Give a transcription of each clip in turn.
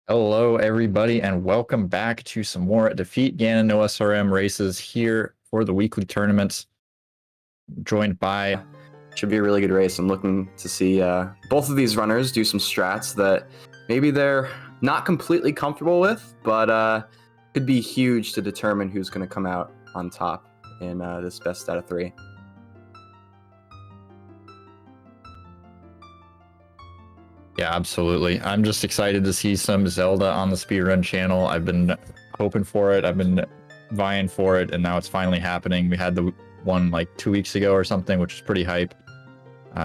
Hello, everybody, and welcome back to some more Defeat Ganon No SRM races here for the weekly tournaments. Joined by... Should be a really good race. I'm looking to see both of these runners do some strats that maybe they're not completely comfortable with, but could be huge to determine who's going to come out on top in this best out of 3. Yeah, absolutely. I'm just excited to see some Zelda on the speedrun channel. I've been hoping for it. I've been vying for it, and now it's finally happening. We had the one like 2 weeks ago or something, which is pretty hype.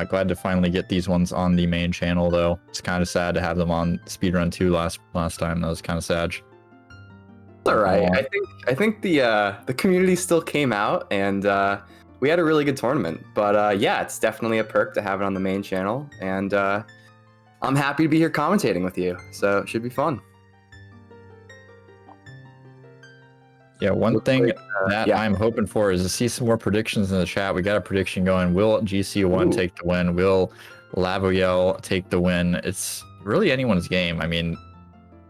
Glad to finally get these ones on the main channel, though. It's kind of sad to have them on speedrun 2 last time. That was kind of sad. It's all right. I think the community still came out, and we had a really good tournament. But yeah, it's definitely a perk to have it on the main channel, and I'm happy to be here commentating with you. So it should be fun. Yeah, one thing that I'm hoping for is to see some more predictions in the chat. We got a prediction going. Will GC1 take the win? Will lavoyelle take the win? It's really anyone's game. I mean,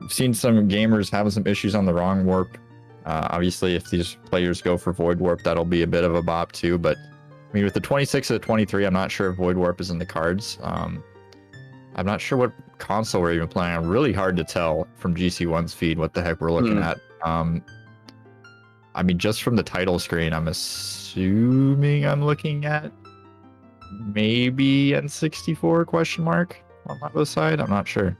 I've seen some gamers having some issues on the wrong warp. Obviously, if these players go for void warp, that'll be a bit of a bop too. But I mean, with the 26 of the 23, I'm not sure if void warp is in the cards. I'm not sure what console we're even playing on. Really hard to tell from GC1's feed what the heck we're looking at. I mean, just from the title screen, I'm assuming I'm looking at maybe N64 question mark on my other side. I'm not sure.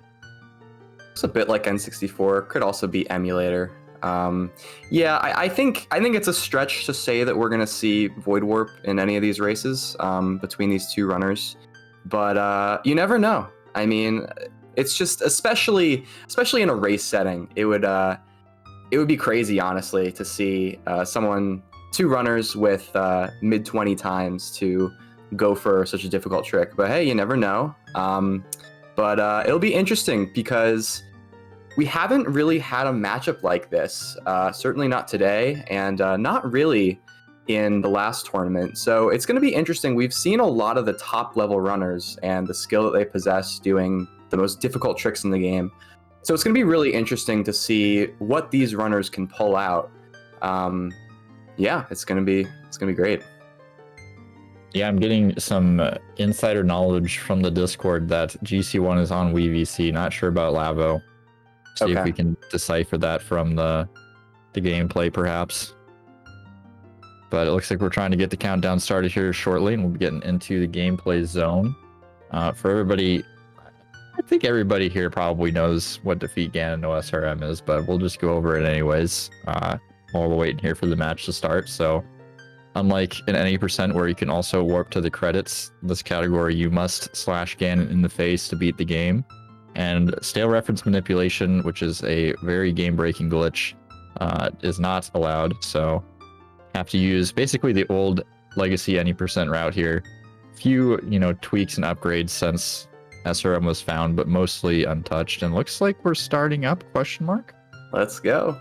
It's a bit like N64. Could also be emulator. Yeah, I think it's a stretch to say that we're gonna see void warp in any of these races between these two runners, but you never know. I mean, it's just especially in a race setting, it would be crazy, honestly, to see two runners with mid 20 times to go for such a difficult trick. But hey, you never know. But it'll be interesting because we haven't really had a matchup like this. Certainly not today, and not really in the last tournament. So it's going to be interesting. We've seen a lot of the top level runners and the skill that they possess doing the most difficult tricks in the game. So it's going to be really interesting to see what these runners can pull out. Yeah, it's going to be great. Yeah, I'm getting some insider knowledge from the Discord that GC1 is on WeVC. Not sure about Lavo. See if we can decipher that from the gameplay, perhaps. But it looks like we're trying to get the countdown started here shortly, and we'll be getting into the gameplay zone. For everybody, I think everybody here probably knows what Defeat Ganon No SRM is, but we'll just go over it anyways while we're waiting here for the match to start. So unlike in any percent where you can also warp to the credits, in this category you must slash Ganon in the face to beat the game. And stale reference manipulation, which is a very game-breaking glitch, is not allowed. So have to use basically the old legacy any percent route here. Few, tweaks and upgrades since SRM was found, but mostly untouched. And looks like we're starting up, question mark? Let's go.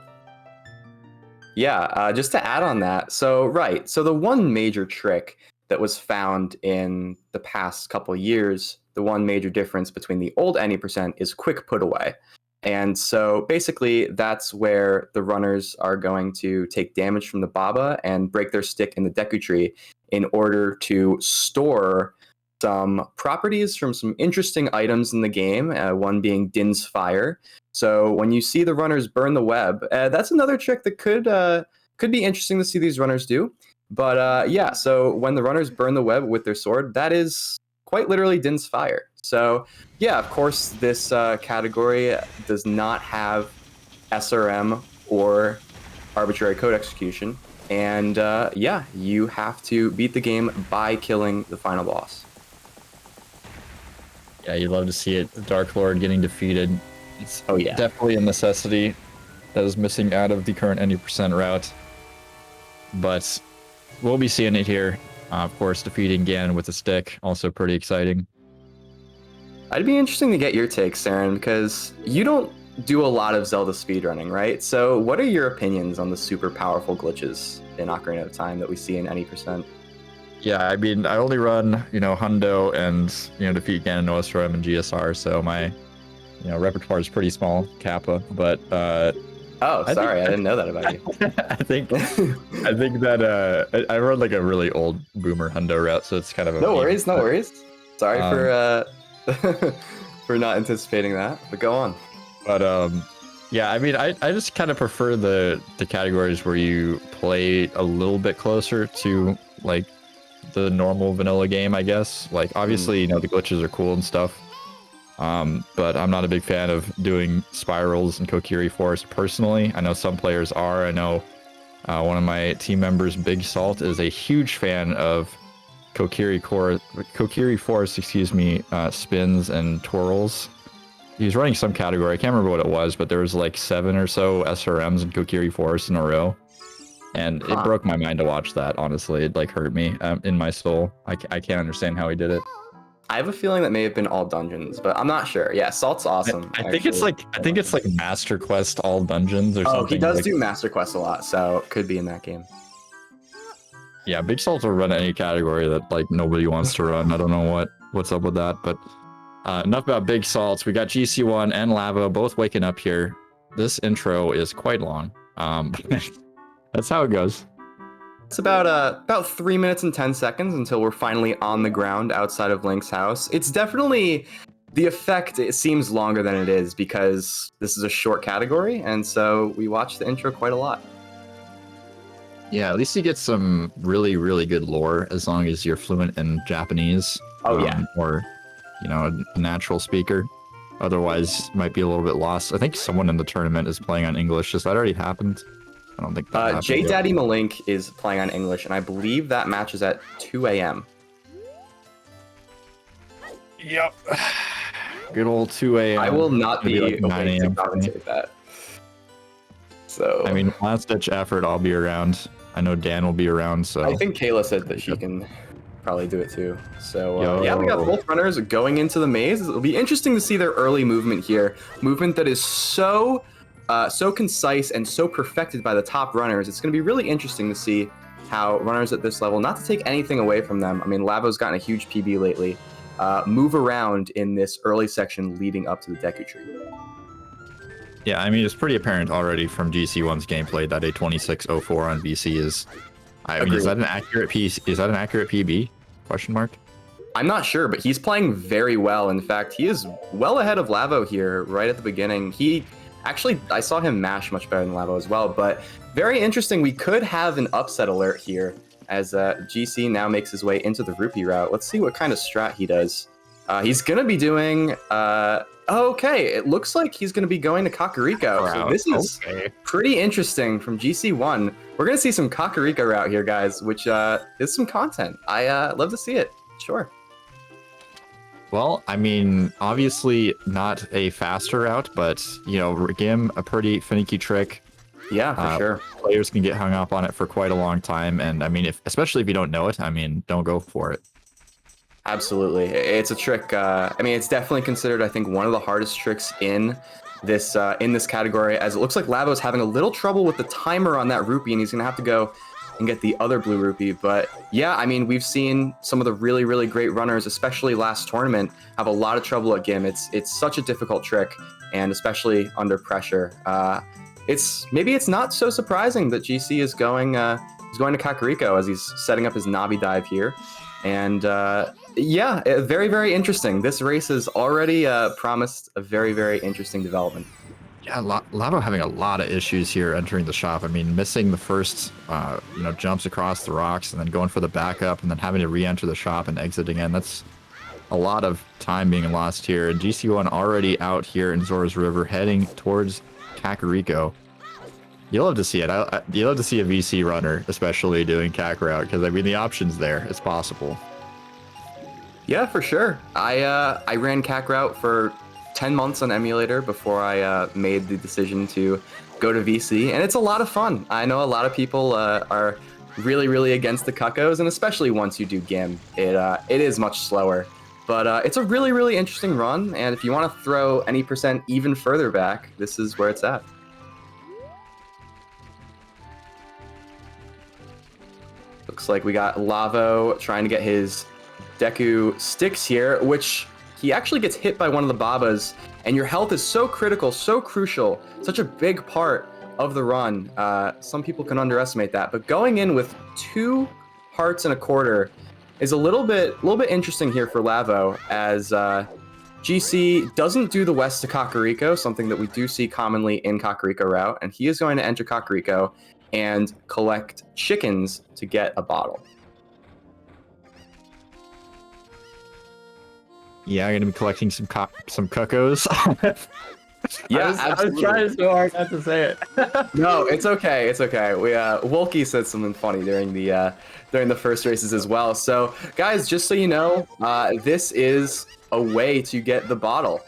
Yeah, just to add on that. So the one major trick that was found in the past couple years, the one major difference between the old any percent is quick put away. And so basically that's where the runners are going to take damage from the Baba and break their stick in the Deku Tree in order to store some properties from some interesting items in the game, one being Din's Fire. So when you see the runners burn the web, that's another trick that could be interesting to see these runners do. But yeah, so when the runners burn the web with their sword, that is quite literally Din's Fire. So yeah, of course, this category does not have SRM or arbitrary code execution. And yeah, you have to beat the game by killing the final boss. Yeah, you'd love to see it. The Dark Lord getting defeated. It's definitely a necessity that is missing out of the current any percent route. But we'll be seeing it here. Of course, defeating Ganon with a stick, also pretty exciting. It'd be interesting to get your take, Saren, because you don't do a lot of Zelda speedrunning, right? So what are your opinions on the super powerful glitches in Ocarina of Time that we see in any percent? Yeah, I mean, I only run, Hundo and, Defeat Ganon, SRM, and GSR, so my repertoire is pretty small, Kappa, but Oh, sorry, I didn't know that about you. I think that I rode like a really old boomer hundo route, so it's kind of a No meme, worries, no but, worries. Sorry for for not anticipating that, but go on. But yeah, I mean, I just kind of prefer the categories where you play a little bit closer to like the normal vanilla game, I guess. Like obviously, the glitches are cool and stuff. But I'm not a big fan of doing spirals and Kokiri Forest personally. I know some players are. I know one of my team members, Big Salt, is a huge fan of Kokiri Forest, spins and twirls. He was running some category. I can't remember what it was, but there was like 7 or so SRMs in Kokiri Forest in a row. And it broke my mind to watch that, honestly. It like hurt me in my soul. I can't understand how he did it. I have a feeling that may have been all dungeons, but I'm not sure. Yeah, Salt's awesome. I think it's like Master Quest all dungeons or something. Oh, he does like, do Master Quest a lot, so it could be in that game. Yeah, Big Salt will run any category that like nobody wants to run. I don't know what's up with that, but enough about Big Salts. We got GC1 and Lavo both waking up here. This intro is quite long. That's how it goes. It's about 3 minutes and 10 seconds until we're finally on the ground outside of Link's house. It's definitely the effect. It seems longer than it is because this is a short category, and so we watch the intro quite a lot. Yeah, at least you get some really, really good lore as long as you're fluent in Japanese. Oh yeah. Or, a natural speaker. Otherwise, might be a little bit lost. I think someone in the tournament is playing on English. Has that already happened? I don't think that happened. J Daddy Malink is playing on English, and I believe that match is at 2 a.m. Yep. Good old 2 a.m. I will not be like 9 a.m. to commentate that. So I mean, last ditch effort. I'll be around. I know Dan will be around. So I think Kayla said that she can probably do it too. So yeah, we got both runners going into the maze. It'll be interesting to see their early movement here. Movement that is so concise and so perfected by the top runners. It's going to be really interesting to see how runners at this level, not to take anything away from them. I mean, Lavo's gotten a huge PB lately. Move around in this early section leading up to the Deku Tree. Yeah, I mean, it's pretty apparent already from GC1's gameplay that a 26:04 on VC is. I mean, is that an accurate piece? Is that an accurate PB? Question mark. I'm not sure, but he's playing very well. In fact, he is well ahead of Lavo here right at the beginning. Actually, I saw him mash much better than Lavo as well, but very interesting. We could have an upset alert here as GC now makes his way into the rupee route. Let's see what kind of strat he does. He's going to be doing... okay, it looks like he's going to be going to Kakariko. So this is pretty interesting from GC1. We're going to see some Kakariko route here, guys, which is some content. I love to see it. Sure. Well, I mean, obviously not a faster route, but, Gim, a pretty finicky trick. Yeah, for sure. Players can get hung up on it for quite a long time. And I mean, especially if you don't know it, I mean, don't go for it. Absolutely. It's a trick. I mean, it's definitely considered, I think, one of the hardest tricks in this category, as it looks like Lavo's having a little trouble with the timer on that rupee, and he's going to have to go and get the other blue rupee. But yeah, I mean, we've seen some of the really, really great runners, especially last tournament, have a lot of trouble at Gim. It's such a difficult trick, and especially under pressure. Maybe it's not so surprising that GC is going to Kakariko as he's setting up his Navi dive here. And yeah, very, very interesting. This race has already promised a very, very interesting development. Yeah, Lavo having a lot of issues here entering the shop. I mean, missing the first, jumps across the rocks and then going for the backup and then having to re-enter the shop and exit again. That's a lot of time being lost here. And GC1 already out here in Zora's River heading towards Kakariko. You'll love to see it. You love to see a VC runner, especially doing Kak route, because I mean the options there. It's possible. Yeah, for sure. I ran Kak route for 10 months on emulator before I made the decision to go to VC, and it's a lot of fun. I know a lot of people are really, really against the cuckos, and especially once you do Gim, it is much slower. But it's a really, really interesting run, and if you want to throw any percent even further back, this is where it's at. Looks like we got Lavo trying to get his Deku sticks here, which he actually gets hit by one of the Babas. And your health is so critical, so crucial, such a big part of the run. Some people can underestimate that, but going in with 2 hearts and a quarter is a little bit interesting here for Lavo, as GC doesn't do the west to Kakariko, something that we do see commonly in Kakariko route, and he is going to enter Kakariko and collect chickens to get a bottle. Yeah, I'm gonna be collecting some cuckoos. Yeah, I was trying so hard not to say it. No, it's okay. It's okay. We Wolke said something funny during the first races as well. So, guys, just so you know, this is a way to get the bottle.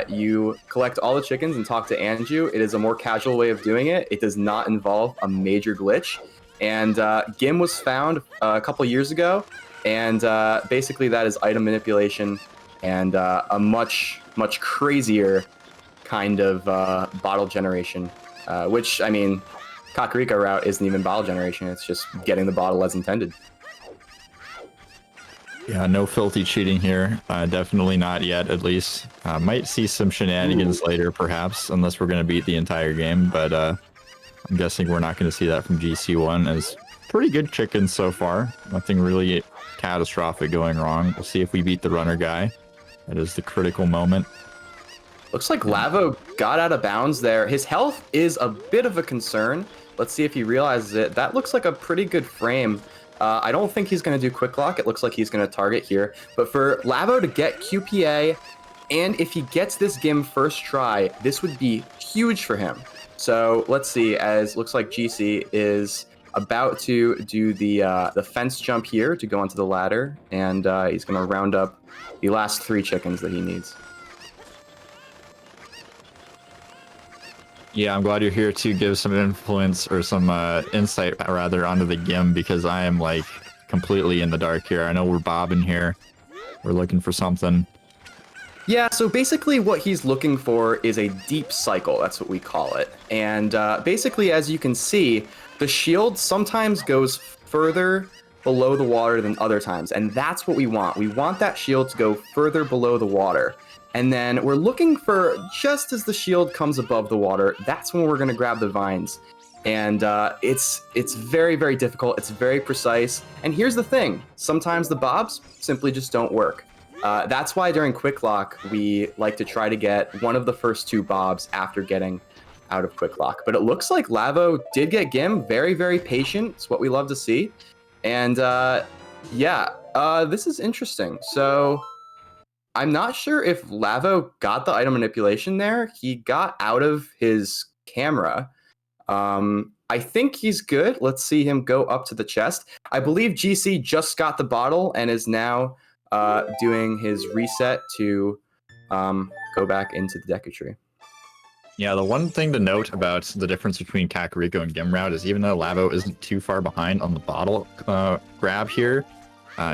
You collect all the chickens and talk to Anju. It is a more casual way of doing it. It does not involve a major glitch. And Gim was found a couple years ago, and basically that is item manipulation and a much crazier kind of bottle generation, which, I mean, Kakariko route isn't even bottle generation, it's just getting the bottle as intended. Yeah, no filthy cheating here. Definitely not yet, at least. Might see some shenanigans later, perhaps, unless we're going to beat the entire game, but I'm guessing we're not going to see that from GC1, as pretty good chickens so far. Nothing really catastrophic going wrong. We'll see if we beat the runner guy. That is the critical moment. Looks like Lavo got out of bounds there. His health is a bit of a concern. Let's see if he realizes it. That looks like a pretty good frame. I don't think he's going to do quick lock. It looks like he's going to target here. But for Lavo to get QPA, and if he gets this Gim first try, this would be huge for him. So let's see, as looks like GC is about to do the fence jump here to go onto the ladder, and he's going to round up the last 3 chickens that he needs. Yeah, I'm glad you're here to give some influence, or some insight rather, onto the Gim, because I am like completely in the dark here. I know we're bobbing here. We're looking for something. Yeah, so basically what he's looking for is a deep cycle. That's what we call it. And basically, as you can see, the shield sometimes goes further below the water than other times. And that's what we want. We want that shield to go further below the water. And then we're looking for, just as the shield comes above the water, that's when we're going to grab the vines. And it's very, very difficult. It's very precise. And here's the thing. Sometimes the bobs simply just don't work. That's why during quick lock, we like to try to get one of the first 2 bobs after getting out of quick lock. But it looks like Lavo did get Gim. Very, very patient. It's what we love to see. And yeah, this is interesting. So I'm not sure if Lavo got the item manipulation there. He got out of his camera. I think he's good. Let's see him go up to the chest. I believe GC just got the bottle and is now doing his reset to go back into the Deku Tree. Yeah, the one thing to note about the difference between Kakariko and Gim route is, even though Lavo isn't too far behind on the bottle grab here,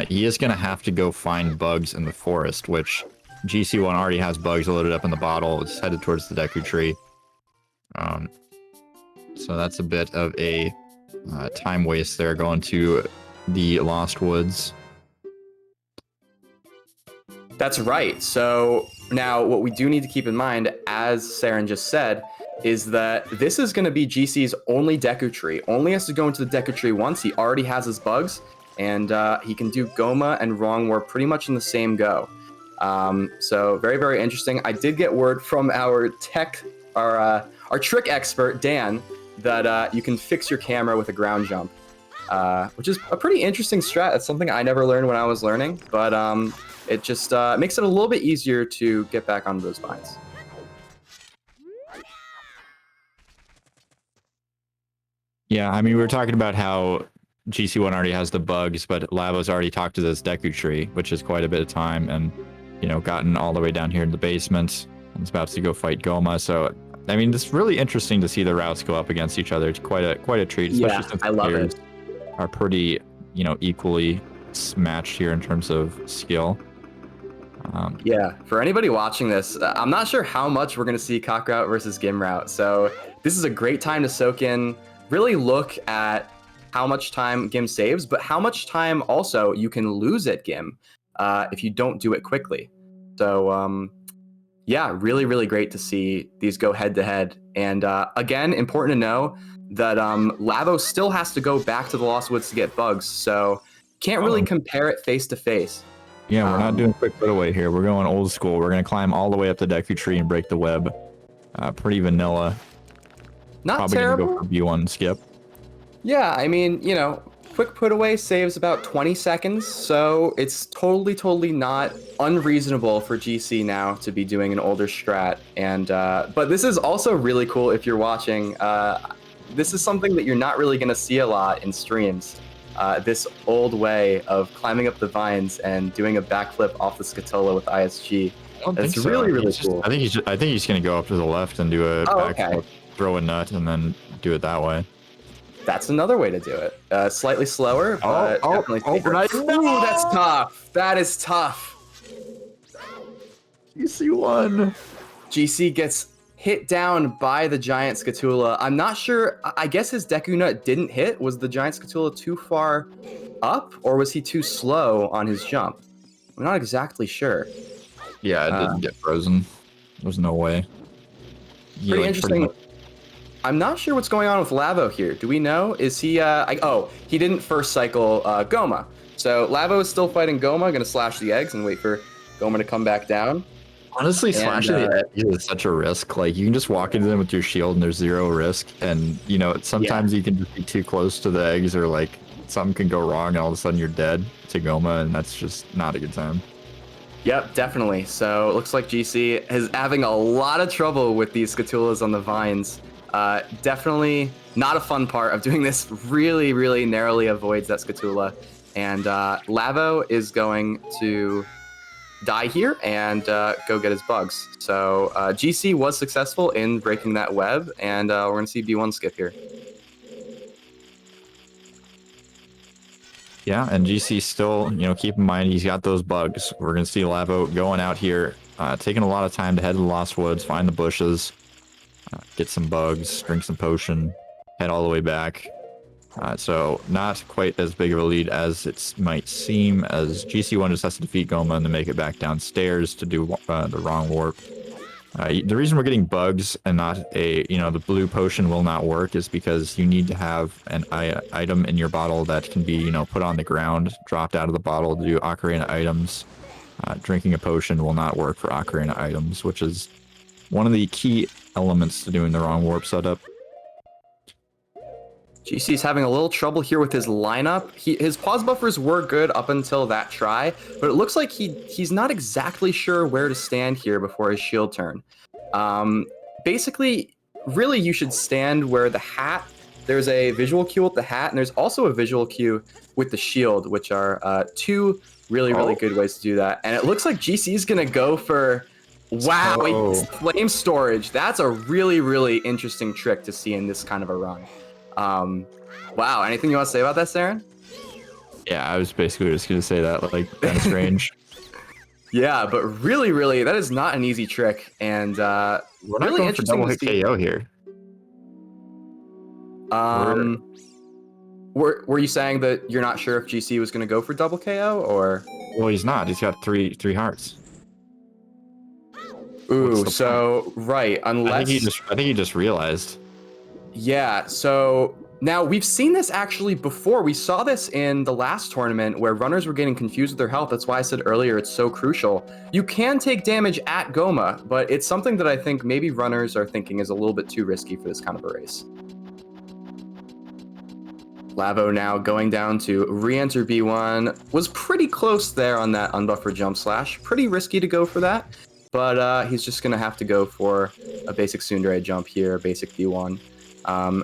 he is going to have to go find bugs in the forest, which GC1 already has bugs loaded up in the bottle. It's headed towards the Deku Tree. So that's a bit of a time waste there, going to the Lost Woods. That's right. So now what we do need to keep in mind, as Saren just said, is that this is going to be GC's only Deku Tree. Only has to go into the Deku Tree once. He already has his bugs, and he can do Goma and Wrong War pretty much in the same go. So very, very interesting. I did get word from our trick expert, Dan, that you can fix your camera with a ground jump, which is a pretty interesting strat. It's something I never learned when I was learning, but it just makes it a little bit easier to get back onto those vines. Yeah, I mean, we were talking about how GC1 already has the bugs, but Lavo's already talked to this Deku Tree, which is quite a bit of time, and, you know, gotten all the way down here in the basement, and is about to go fight Goma. So, I mean, it's really interesting to see the routes go up against each other. It's quite a treat, especially since I love players it. are pretty, you know, equally matched here in terms of skill. Yeah, for anybody watching this, I'm not sure how much we're going to see Cock Route versus Gim Route. So this is a great time to soak in, really look at how much time Gim saves, but how much time also you can lose at Gim if you don't do it quickly. So Yeah, really, really great to see these go head to head. And again, important to know that Lavo still has to go back to the Lost Woods to get bugs, so can't really compare it face to face. Yeah, we're not doing quick put away here. We're going old school. We're gonna climb all the way up the Deku Tree and break the web. Pretty vanilla. Not Probably terrible. Gonna go for B1 skip. Yeah, I mean, you know, quick put away saves about 20 seconds, so it's totally not unreasonable for GC now to be doing an older strat. And but this is also really cool if you're watching. This is something that you're not really going to see a lot in streams. This old way of climbing up the vines and doing a backflip off the Scatola with ISG. It's really cool. I think he's gonna go up to the left and do a backflip, throw a nut, and then do it that way. That's another way to do it. Slightly slower, but definitely nice. Ooh, that's tough. That is tough. GC won. GC gets hit down by the giant Scatula. I'm not sure. I guess his Deku Nut didn't hit. Was the giant Scatula too far up, or was he too slow on his jump? I'm not exactly sure. Yeah, it didn't get frozen. There's no way. Pretty interesting. I'm not sure what's going on with Lavo here. Do we know? Is he, oh, he didn't first cycle Goma. So Lavo is still fighting Goma, gonna slash the eggs and wait for Goma to come back down. Honestly, slashing the eggs is such a risk. Like, you can just walk into them with your shield and there's zero risk. And, you know, sometimes you can just be too close to the eggs, or like something can go wrong and all of a sudden you're dead to Goma, and that's just not a good time. Yep, definitely. So it looks like GC is having a lot of trouble with these Scatulas on the vines. Definitely not a fun part of doing this. Really narrowly avoids that Scatula. And Lavo is going to die here and go get his bugs. So GC was successful in breaking that web, and we're going to see B1 skip here. Yeah, and GC still, you know, keep in mind he's got those bugs. We're going to see Lavo going out here, taking a lot of time to head to the Lost Woods, find the bushes, get some bugs, drink some potion, head all the way back. So not quite as big of a lead as it might seem, as GC1 just has to defeat Goma and then make it back downstairs to do the wrong warp. The reason we're getting bugs and not the blue potion will not work is because you need to have an item in your bottle that can be, put on the ground, dropped out of the bottle to do Ocarina items. Drinking a potion will not work for Ocarina items, which is one of the key elements to doing the wrong warp setup. GC's having a little trouble here with his lineup. His pause buffers were good up until that try, but it looks like he's not exactly sure where to stand here before his shield turn. Basically, really you should stand where the hat, there's a visual cue with the hat, and there's also a visual cue with the shield, which are two really good ways to do that. And it looks like GC's gonna go for, wow, flame storage. That's a really interesting trick to see in this kind of a run. Wow, anything you want to say about that, Saren? Yeah, I was basically just gonna say that, like, that's strange. Yeah, but really, that is not an easy trick, and we're not really going for double hit KO here. Were you saying that you're not sure if GC was going to go for double KO, or? Well, he's not. He's got three hearts. Ooh, so right, unless I think he just realized. Yeah, so now we've seen this actually before. We saw this in the last tournament where runners were getting confused with their health. That's why I said earlier it's so crucial. You can take damage at Goma, but it's something that I think maybe runners are thinking is a little bit too risky for this kind of a race. Lavo now going down to re-enter B1. Was pretty close there on that unbuffered jump slash. Pretty risky to go for that, but he's just going to have to go for a basic tsundere jump here, basic B1.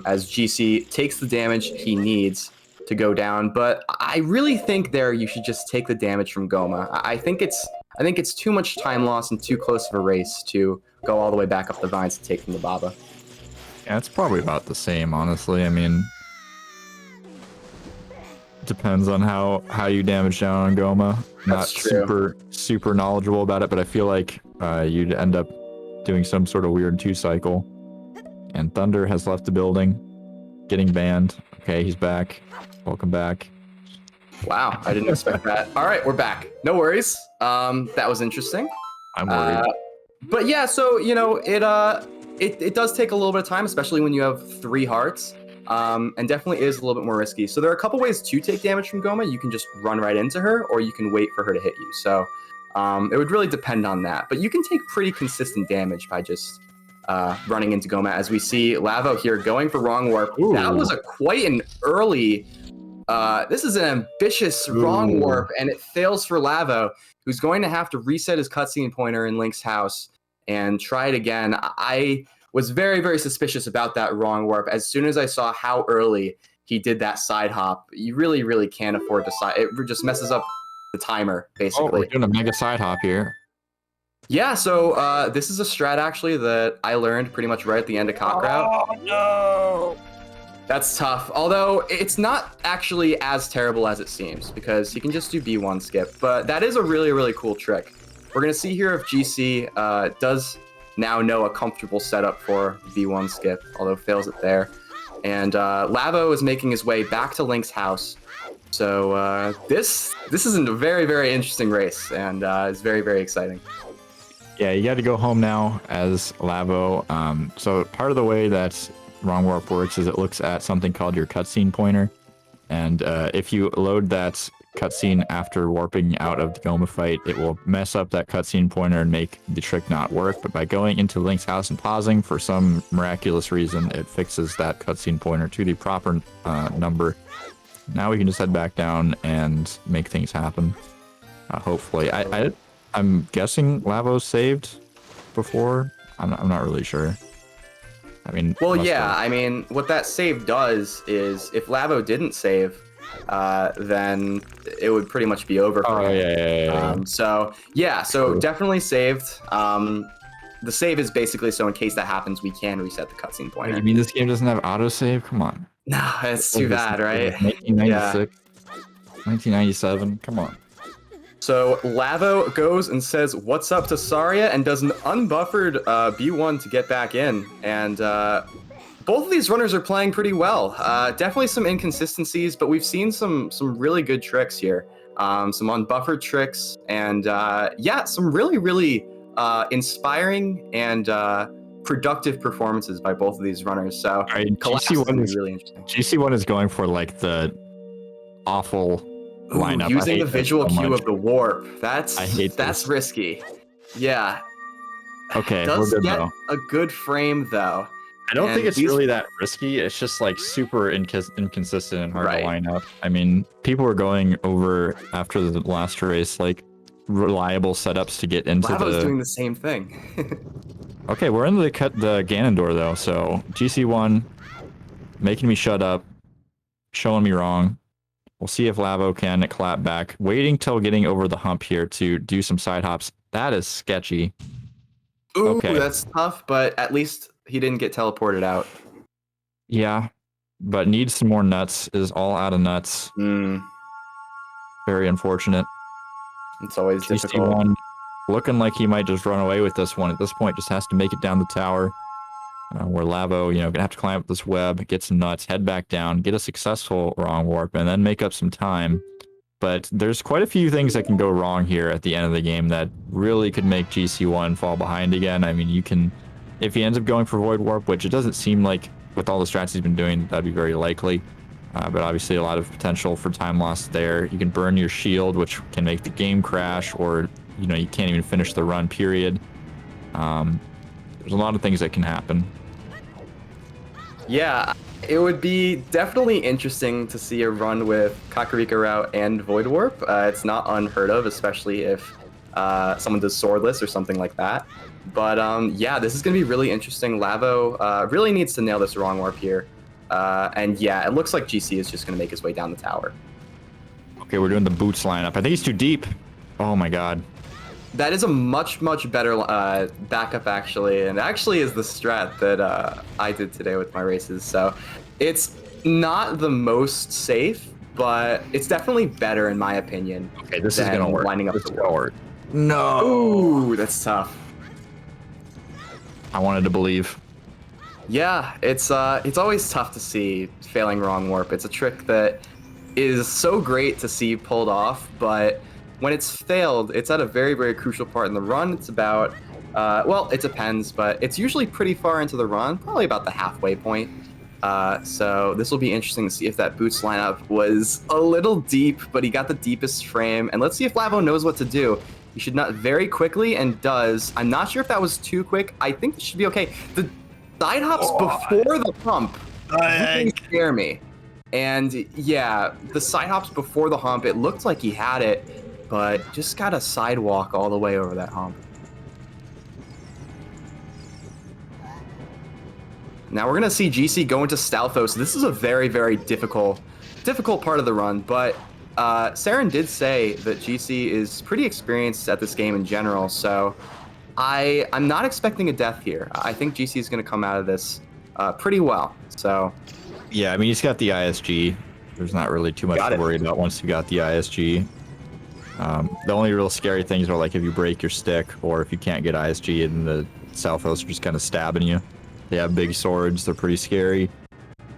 As GC takes the damage he needs to go down, but I really think there you should just take the damage from Goma. I think it's too much time loss and too close of a race to go all the way back up the vines to take from the Baba. Yeah, it's probably about the same, honestly. I mean, it depends on how you damage down on Goma. Not super knowledgeable about it, but I feel like you'd end up doing some sort of weird 2-cycle. And Thunder has left the building, getting banned. Okay, he's back. Welcome back. Wow, I didn't expect that. All right, we're back. No worries. That was interesting. I'm worried. But yeah, so you know, it does take a little bit of time, especially when you have 3 hearts. And definitely is a little bit more risky. So there are a couple ways to take damage from Goma. You can just run right into her, or you can wait for her to hit you. So it would really depend on that. But you can take pretty consistent damage by just running into Goma, as we see Lavo here going for Wrong Warp. Ooh. That was quite an early. This is an ambitious Wrong Warp, and it fails for Lavo, who's going to have to reset his cutscene pointer in Link's house and try it again. I was very, very suspicious about that Wrong Warp. As soon as I saw how early he did that side hop, you really, really can't afford to side. It just messes up the timer, basically. Oh, we're doing a mega side hop here. Yeah, so this is a strat, actually, that I learned pretty much right at the end of Cock Route. Oh, no! That's tough, although it's not actually as terrible as it seems, because you can just do B1 skip, but that is a really, really cool trick. We're going to see here if GC does now know a comfortable setup for B1 skip, although fails it there. And Lavo is making his way back to Link's house. So this is a very, very interesting race, and it's very, very exciting. Yeah, you got to go home now as Lavo. So part of the way that Wrong Warp works is it looks at something called your cutscene pointer. And if you load that cutscene after warping out of the Goma fight, it will mess up that cutscene pointer and make the trick not work. But by going into Link's house and pausing, for some miraculous reason, it fixes that cutscene pointer to the proper number. Now we can just head back down and make things happen. Hopefully. I'm guessing Lavo's saved before. I'm not really sure. I mean, well, yeah. I mean, what that save does is if Lavo didn't save, then it would pretty much be over for him. Yeah. So True. definitely saved. The save is basically so in case that happens, we can reset the cutscene pointer. You mean this game doesn't have autosave? Come on. No, it's too bad, right? 1996, 1997. Come on. So Lavo goes and says, "What's up to Saria?" and does an unbuffered B1 to get back in. And both of these runners are playing pretty well. Definitely some inconsistencies, but we've seen some really good tricks here. Some unbuffered tricks, and yeah, some really, really inspiring and productive performances by both of these runners. So GC1 is really interesting. GC1 is going for like the awful lineup. Using the visual so cue of the warp. That's this. risky. Yeah. Okay, Does we're good get though. a good frame though. I don't think it's really that risky. It's just like super inconsistent and hard to line up. I mean, people were going over after the last race, like reliable setups to get into Lavo's doing the same thing. Okay, we're in the Ganon door though, so GC1 making me shut up, showing me wrong. We'll see if Lavo can clap back. Waiting till getting over the hump here to do some side hops. That is sketchy. Ooh, okay. That's tough, but at least he didn't get teleported out. Yeah, but needs some more nuts. Is all out of nuts. Very unfortunate. It's always GC1 difficult. looking like he might just run away with this one. At this point, just has to make it down the tower. Where Lavo, gonna have to climb up this web, get some nuts, head back down, get a successful Wrong Warp, and then make up some time. But there's quite a few things that can go wrong here at the end of the game that really could make GC1 fall behind again. I mean, if he ends up going for Void Warp, which it doesn't seem like with all the strats he's been doing, that'd be very likely. But obviously a lot of potential for time loss there. You can burn your shield, which can make the game crash, or you can't even finish the run, period. There's a lot of things that can happen. Yeah, it would be definitely interesting to see a run with Kakarika Route and Void Warp. It's not unheard of, especially if someone does Swordless or something like that. But yeah, this is going to be really interesting. Lavo really needs to nail this Wrong Warp here. And yeah, it looks like GC is just going to make his way down the tower. Okay, we're doing the boots lineup. I think he's too deep. Oh my god. That is a much, much better backup, actually, and actually is the strat that I did today with my races. So it's not the most safe, but it's definitely better in my opinion. Okay, this is gonna work. Lining up this the work. No. Ooh, that's tough. I wanted to believe. Yeah, it's always tough to see failing Wrong Warp. It's a trick that is so great to see pulled off, but when it's failed, it's at a very, very crucial part in the run. It's about Well, it depends, but it's usually pretty far into the run, probably about the halfway point. So this will be interesting to see if that boots lineup was a little deep, but he got the deepest frame. And let's see if Lavo knows what to do. He should nut very quickly and does. I'm not sure if that was too quick. I think this should be okay. The side hops before the hump really scare me. And yeah, the side hops before the hump, it looked like he had it, but just got a sidewalk all the way over that hump. Now we're gonna see GC go into Stalfos. This is a very, very difficult part of the run, but Saren did say that GC is pretty experienced at this game in general, so I'm not expecting a death here. I think GC is gonna come out of this pretty well. So yeah, I mean he's got the ISG. There's not really too much to worry about once you got the ISG. The only real scary things are like if you break your stick or if you can't get ISG and the Stalfos are just kind of stabbing you. They have big swords. They're pretty scary.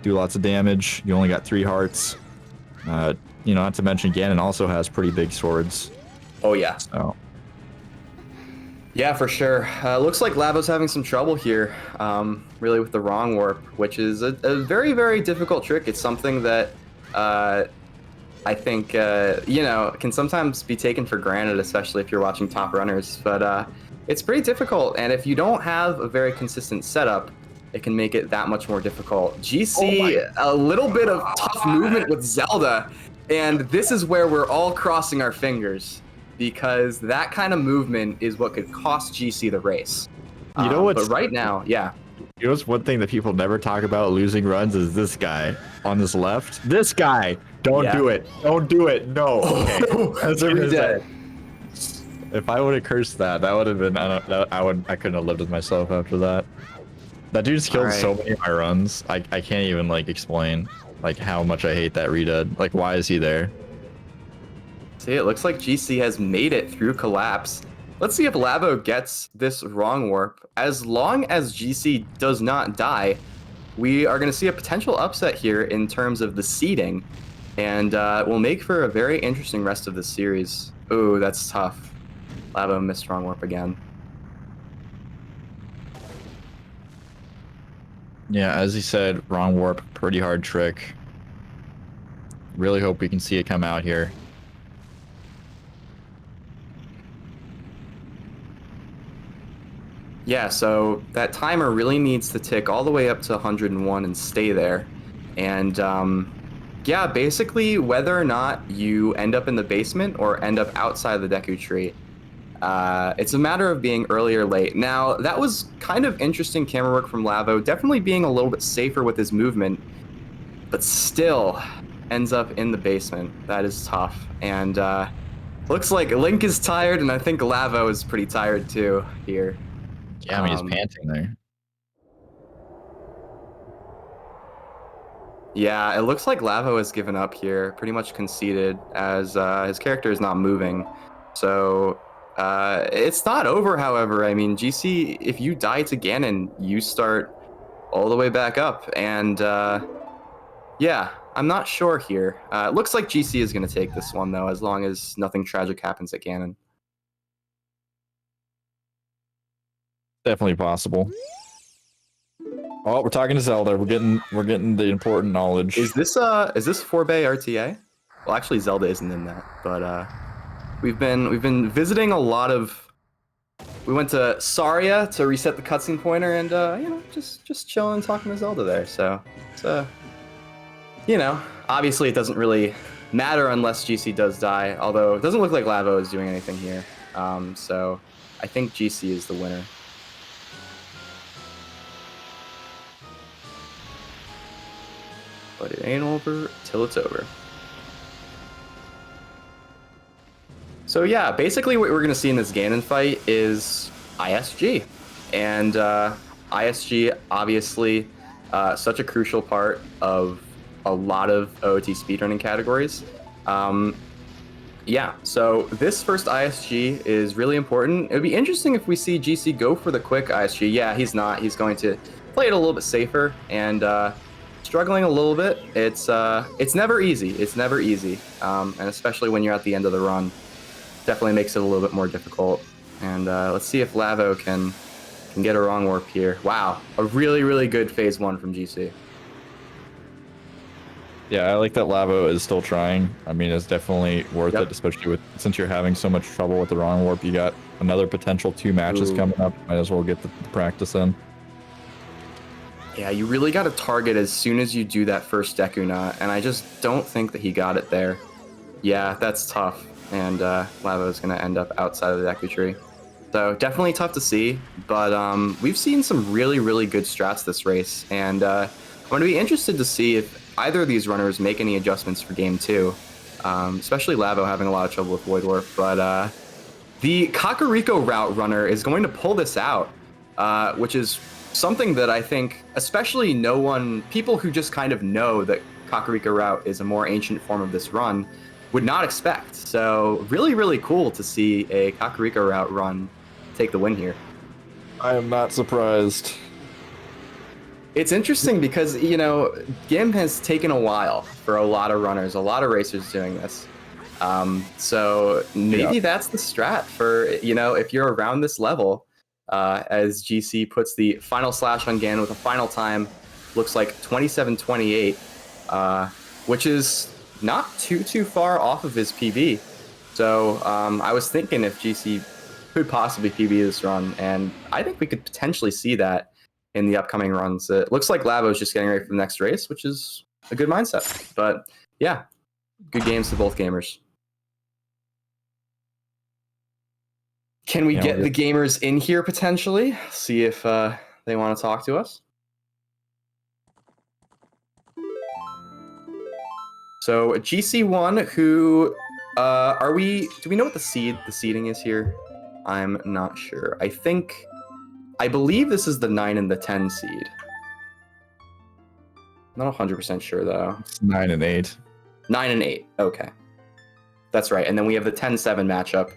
Do lots of damage. You only got 3 hearts. You know, not to mention Ganon also has pretty big swords. Oh yeah. So. Yeah, for sure. Looks like Lavo's having some trouble here, really with the wrong warp, which is a very, very difficult trick. It's something that I think, you know, can sometimes be taken for granted, especially if you're watching top runners. But it's pretty difficult, and if you don't have a very consistent setup, it can make it that much more difficult. GC, a little bit of tough movement with Zelda, and this is where we're all crossing our fingers, because that kind of movement is what could cost GC the race. You know what's... But right now, yeah. You know what's one thing that people never talk about losing runs is this guy on this left. This guy! Don't do it. Don't do it. No. Okay. That's what dead. If I would have cursed that, that would have been, I couldn't have lived with myself after that. That dude's killed so many of my runs. I can't even like explain like how much I hate that redead. Like, why is he there? See, it looks like GC has made it through collapse. Let's see if Lavo gets this wrong warp. As long as GC does not die, we are going to see a potential upset here in terms of the seeding, and will make for a very interesting rest of the series. Ooh, that's tough. Lavo missed wrong warp again. Yeah, as he said, wrong warp, pretty hard trick. Really hope we can see it come out here. Yeah, so that timer really needs to tick all the way up to 101 and stay there. And yeah, basically whether or not you end up in the basement or end up outside the Deku tree, it's a matter of being early or late. Now, that was kind of interesting camera work from Lavo, definitely being a little bit safer with his movement, but still ends up in the basement. That is tough. And looks like Link is tired, and I think Lavo is pretty tired too here. Yeah, I mean, he's panting there. Yeah, it looks like Lavo has given up here, pretty much conceded, as his character is not moving. So it's not over, however. I mean, GC, if you die to Ganon, you start all the way back up. And yeah, I'm not sure here. It looks like GC is going to take this one, though, as long as nothing tragic happens at Ganon. Definitely possible. Oh, we're talking to Zelda. We're getting the important knowledge. Is this 4-bay RTA? Well, actually, Zelda isn't in that, but we've been visiting a lot of. We went to Saria to reset the cutscene pointer, and you know, just chilling, talking to Zelda there. So it's you know, obviously it doesn't really matter unless GC does die. Although it doesn't look like Lavo is doing anything here. So I think GC is the winner. But it ain't over till it's over. So yeah, basically what we're going to see in this Ganon fight is ISG. And ISG, obviously, such a crucial part of a lot of OOT speedrunning categories. Yeah, so this first ISG is really important. It would be interesting if we see GC go for the quick ISG. Yeah, he's not. He's going to play it a little bit safer and struggling a little bit. It's never easy. It's never easy, and especially when you're at the end of the run, definitely makes it a little bit more difficult. And let's see if Lavo can get a wrong warp here. Wow, a really, really good phase 1 from GC. Yeah, I like that Lavo is still trying. I mean, it's definitely worth it, especially since you're having so much trouble with the wrong warp. You got another potential 2 matches coming up. Might as well get the practice in. Yeah, you really got to target as soon as you do that first Deku Knot, and I just don't think that he got it there. Yeah, that's tough, and Lavo is going to end up outside of the Deku Tree. So definitely tough to see, but we've seen some really, really good strats this race, and I'm going to be interested to see if either of these runners make any adjustments for Game 2, especially Lavo having a lot of trouble with Void Warp, but the Kakariko route runner is going to pull this out, which is something that I think, especially people who just kind of know that Kakariko route is a more ancient form of this run, would not expect. So really, really cool to see a Kakariko route run take the win here. I am not surprised. It's interesting because, GIM has taken a while for a lot of runners, a lot of racers doing this. So maybe that's the strat for, if you're around this level, as GC puts the final slash on Ganon with a final time, looks like 27:28, which is not too far off of his PB. So I was thinking if GC could possibly PB this run, and I think we could potentially see that in the upcoming runs. It looks like Lavo is just getting ready for the next race, which is a good mindset. But yeah, good games to both gamers. Can we get the gamers in here potentially? See if they want to talk to us. So GC1, who do we know what the seeding is here? I'm not sure. I believe this is the 9 and the 10 seed. Not 100% sure though. It's 9 and 8. 9 and 8. Okay. That's right. And then we have the 10-7 matchup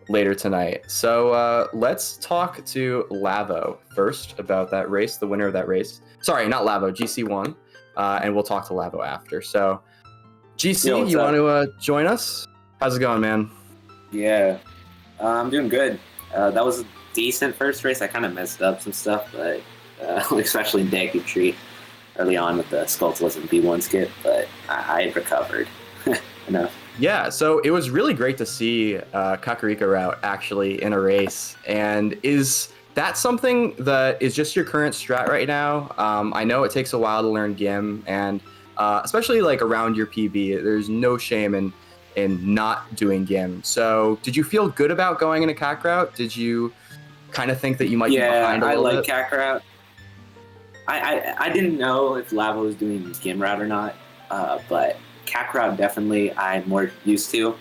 later tonight. So let's talk to Lavo first about that race, the winner of that race. Sorry, not Lavo, GC1. And we'll talk to Lavo after. So GC, you want to join us? How's it going, man? Yeah, I'm doing good. That was a decent first race. I kind of messed up some stuff, but especially in Deku Tree early on with the Skulltulas and V1 skip, but I recovered enough. Yeah, so it was really great to see Kakariko route actually in a race. And is that something that is just your current strat right now? I know it takes a while to learn GIM, and especially like around your PB, there's no shame in not doing GIM. So did you feel good about going in a CAC route? Did you kind of think that you might be behind a little bit? Yeah, I like CAC route. I didn't know if Lavo was doing GIM route or not, but CAC route definitely I'm more used to.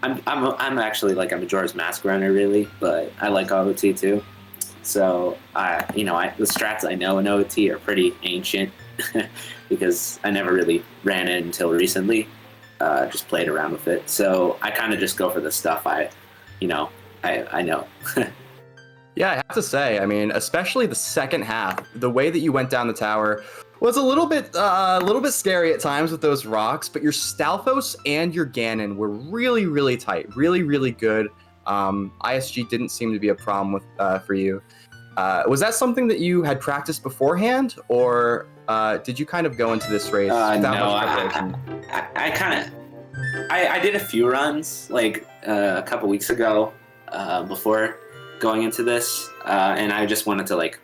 I'm actually like a Majora's Mask runner really, but I like OT too. So the strats I know in OT are pretty ancient because I never really ran it until recently. Just played around with it. So I kind of just go for the stuff I know. Yeah, I have to say, I mean, especially the second half, the way that you went down the tower was a little bit scary at times with those rocks, but your Stalfos and your Ganon were really, really tight, really, really good. ISG didn't seem to be a problem with for you. Was that something that you had practiced beforehand, or did you kind of go into this race without much preparation? I did a few runs like a couple weeks ago before going into this, and I just wanted to like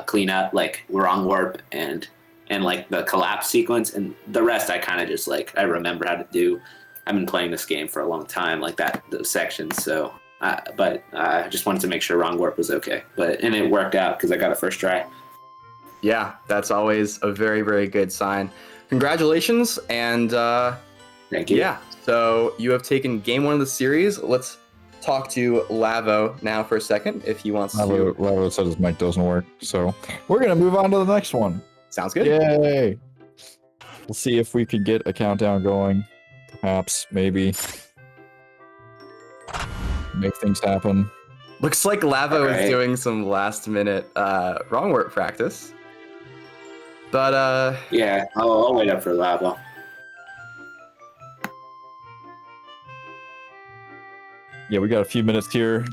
clean up like wrong warp and like the collapse sequence, and the rest I kind of just like I remember how to do. I've been playing this game for a long time, like those sections. So, but I just wanted to make sure wrong warp was okay. And it worked out because I got it first try. Yeah, that's always a very, very good sign. Congratulations, and thank you. Yeah, so you have taken game 1 of the series. Let's talk to Lavo now for a second if he wants to. Lavo said his mic doesn't work, so we're gonna move on to the next one. Sounds good. Yay! We'll see if we could get a countdown going. Perhaps, maybe. Make things happen. Looks like Lavo is doing some last-minute wrong warp practice. But yeah, I'll wait up for Lavo. Yeah, we got a few minutes here.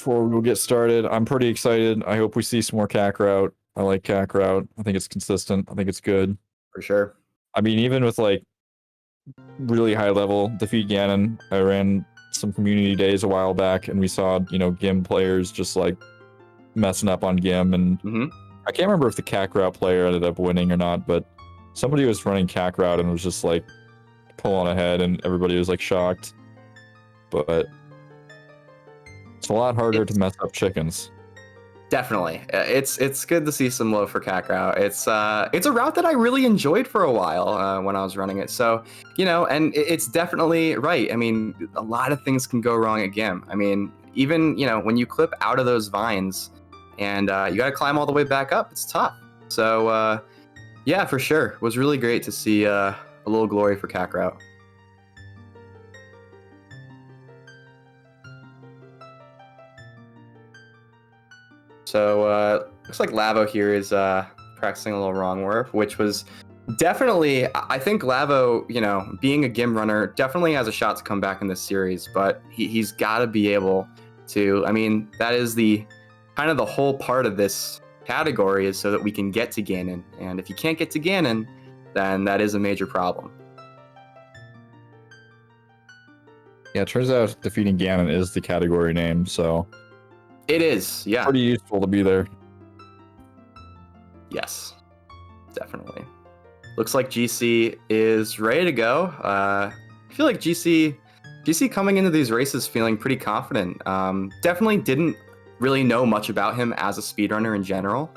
before we get started, I'm pretty excited. I hope we see some more Kakarot. I like Kakarot. I think it's consistent. I think it's good. For sure. I mean, even with like really high level defeat Ganon, I ran some community days a while back, and we saw, you know, Gim players just like messing up on Gim, and I can't remember if the Kakarot player ended up winning or not, but somebody was running Kakarot and was just like pulling ahead, and everybody was like shocked. But it's a lot harder to mess up chickens. Definitely, it's good to see some love for Kakarot. It's a route that I really enjoyed for a while when I was running it. So, you know, and it's definitely right. I mean, a lot of things can go wrong at Gim. I mean, even, you know, when you clip out of those vines and you got to climb all the way back up, it's tough. So, yeah, for sure, it was really great to see a little glory for Kakarot. So looks like Lavo here is practicing a little wrong warp, which was definitely, I think Lavo, you know, being a Gim runner, definitely has a shot to come back in this series, but he's got to be able to, I mean, that is the kind of the whole part of this category, is so that we can get to Ganon. And if you can't get to Ganon, then that is a major problem. Yeah, it turns out defeating Ganon is the category name, so it is, yeah. Pretty useful to be there. Yes, definitely. Looks like GC is ready to go. I feel like GC coming into these races feeling pretty confident. Definitely didn't really know much about him as a speedrunner in general.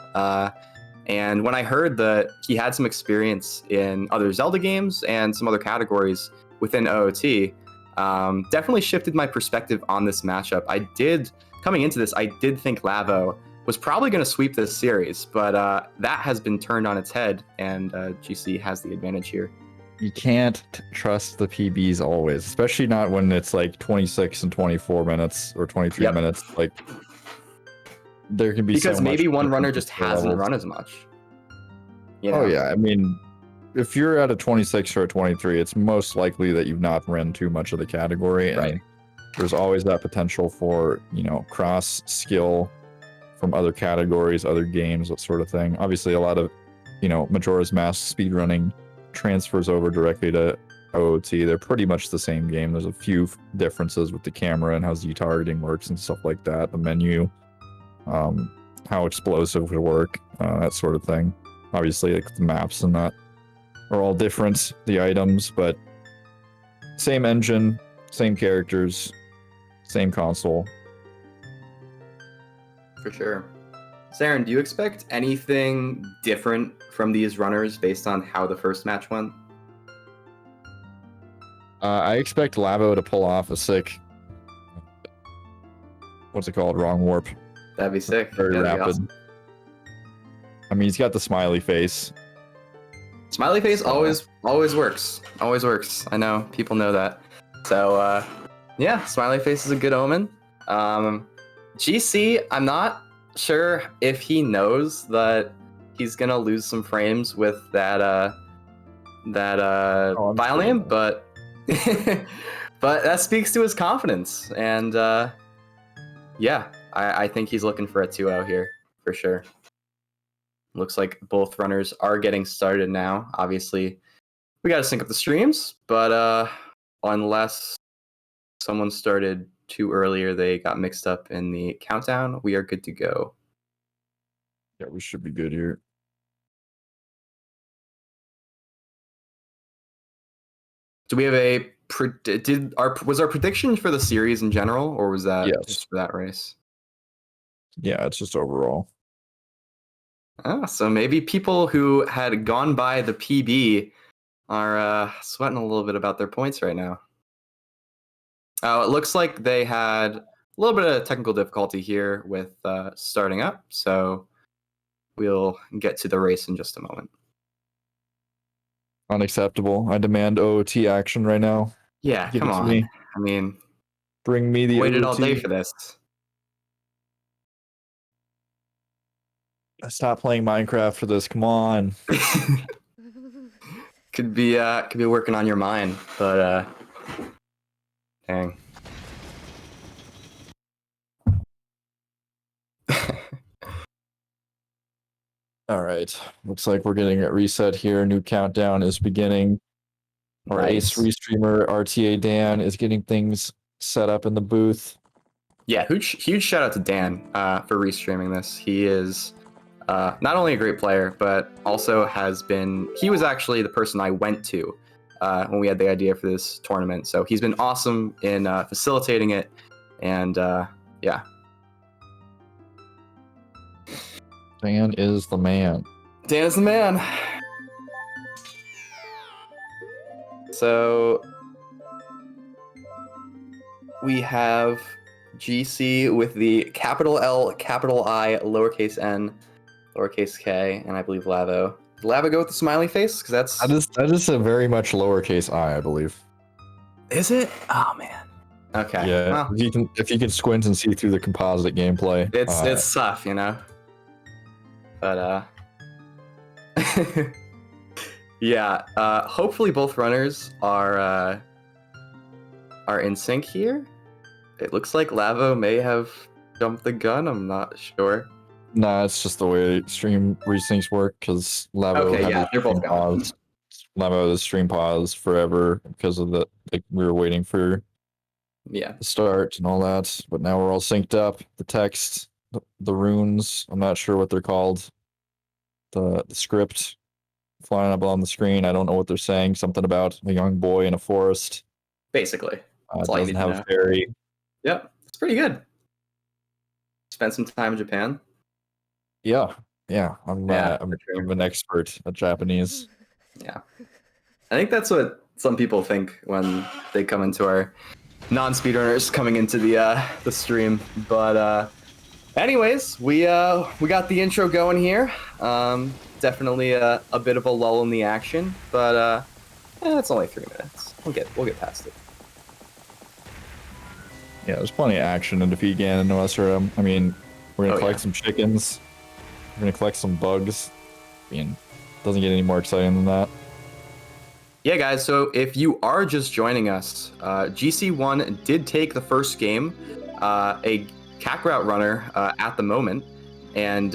And when I heard that he had some experience in other Zelda games and some other categories within OOT, definitely shifted my perspective on this matchup. Coming into this, I did think Lavo was probably going to sweep this series, but that has been turned on its head, and GC has the advantage here. You can't trust the PBs always, especially not when it's like 26 and 24 minutes or 23 minutes. Like, there can be because so maybe much one runner just hasn't run as much. You know? Oh yeah, I mean, if you're at a 26 or a 23, it's most likely that you've not run too much of the category, and right. There's always that potential for, you know, cross skill from other categories, other games, that sort of thing. Obviously, a lot of, you know, Majora's Mask speedrunning transfers over directly to OOT. They're pretty much the same game. There's a few differences with the camera and how Z targeting works and stuff like that. The menu, how explosive would work, that sort of thing. Obviously, like the maps and that are all different, the items, but same engine, same characters, same console. For sure. Saren, do you expect anything different from these runners based on how the first match went? I expect Lavo to pull off a sick, what's it called, wrong warp. That'd be sick. Very rapid. Awesome. I mean, he's got the smiley face. Smiley face always works. Always works. I know, people know that. So, yeah, smiley face is a good omen. GC, I'm not sure if he knows that he's gonna lose some frames with that file name, but but that speaks to his confidence. And yeah, I think he's looking for a 2-0 here for sure. Looks like both runners are getting started now. Obviously, we gotta sync up the streams, but unless someone started too earlier, they got mixed up in the countdown, we are good to go. Yeah, we should be good here. Do we have was our prediction for the series in general, or was that just for that race? Yeah, it's just overall. So maybe people who had gone by the PB are sweating a little bit about their points right now. It looks like they had a little bit of technical difficulty here with starting up, so we'll get to the race in just a moment. Unacceptable. I demand OOT action right now. Yeah, Give come it to on. me. I mean, bring me the waited OOT. all day for this. Stop playing Minecraft for this. Come on. could be working on your mind, but dang. All right. Looks like we're getting a reset here. New countdown is beginning. Our ace restreamer, RTA Dan, is getting things set up in the booth. Yeah, huge shout out to Dan for restreaming this. He is not only a great player, but also he was actually the person I went to when we had the idea for this tournament. So he's been awesome in facilitating it. And yeah. Dan is the man. Dan is the man. So we have GC with the capital L, capital I, lowercase n, lowercase k, and I believe Lavo. Did Lavo go with the smiley face? Because that is a very much lowercase I believe. Is it? Oh man. Okay. Yeah. Well, if you can squint and see through the composite gameplay, it's tough, you know. But yeah. Hopefully both runners are in sync here. It looks like Lavo may have jumped the gun. I'm not sure. Nah, it's just the way stream resyncs work because Lavo they're both gone. Lavo the stream pause forever because of we were waiting for the start and all that. But now we're all synced up. The text, the runes, I'm not sure what they're called. The script flying up on the screen. I don't know what they're saying. Something about a young boy in a forest. Basically. Doesn't have a fairy. Yep, it's pretty good. Spent some time in Japan. Yeah. I'm an expert at Japanese. Yeah, I think that's what some people think when they come into our non-speedrunners coming into the stream. But anyways, we got the intro going here. Definitely a bit of a lull in the action, but it's only 3 minutes. We'll get past it. Yeah, there's plenty of action in defeat Ganon and no SRM. I mean, we're gonna collect some chickens. We're gonna collect some bugs. I mean, doesn't get any more exciting than that. Yeah, guys. So if you are just joining us, GC1 did take the first game, a Kakarot runner at the moment, and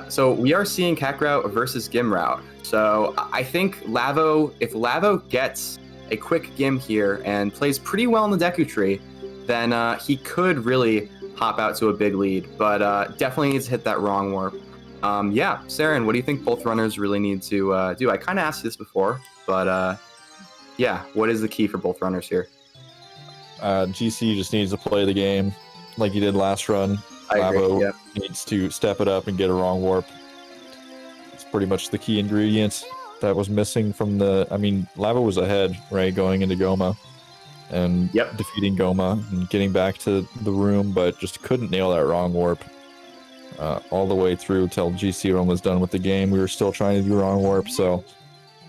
so we are seeing Kakarot versus Gimroute. So I think if Lavo gets a quick Gim here and plays pretty well in the Deku Tree, then he could really hop out to a big lead, but definitely needs to hit that wrong warp. Yeah, Saren, what do you think both runners really need to do? I kind of asked you this before, but yeah, what is the key for both runners here? GC just needs to play the game like he did last run. Lavo needs to step it up and get a wrong warp. It's pretty much the key ingredient that was missing from Lavo was ahead, right, going into Goma. And defeating Goma and getting back to the room, but just couldn't nail that wrong warp all the way through till GC1 was done with the game. We were still trying to do wrong warp, so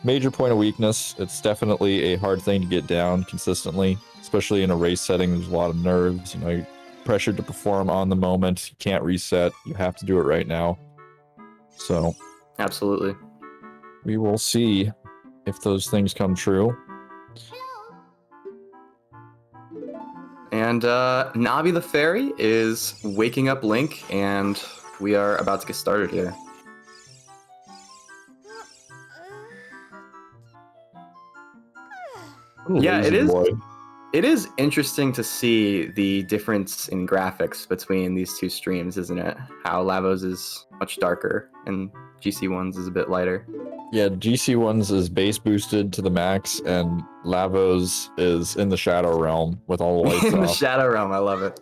major point of weakness. It's definitely a hard thing to get down consistently, especially in a race setting. There's a lot of nerves, you're pressured to perform on the moment. You can't reset. You have to do it right now. So absolutely, we will see if those things come true. And Navi the Fairy is waking up Link, and we are about to get started here. Yeah, it is. It is interesting to see the difference in graphics between these two streams, isn't it? How Lavo's is much darker and GC1's is a bit lighter. Yeah, GC1's is base boosted to the max, and Lavo's is in the Shadow Realm with all the lights in off. The Shadow Realm, I love it.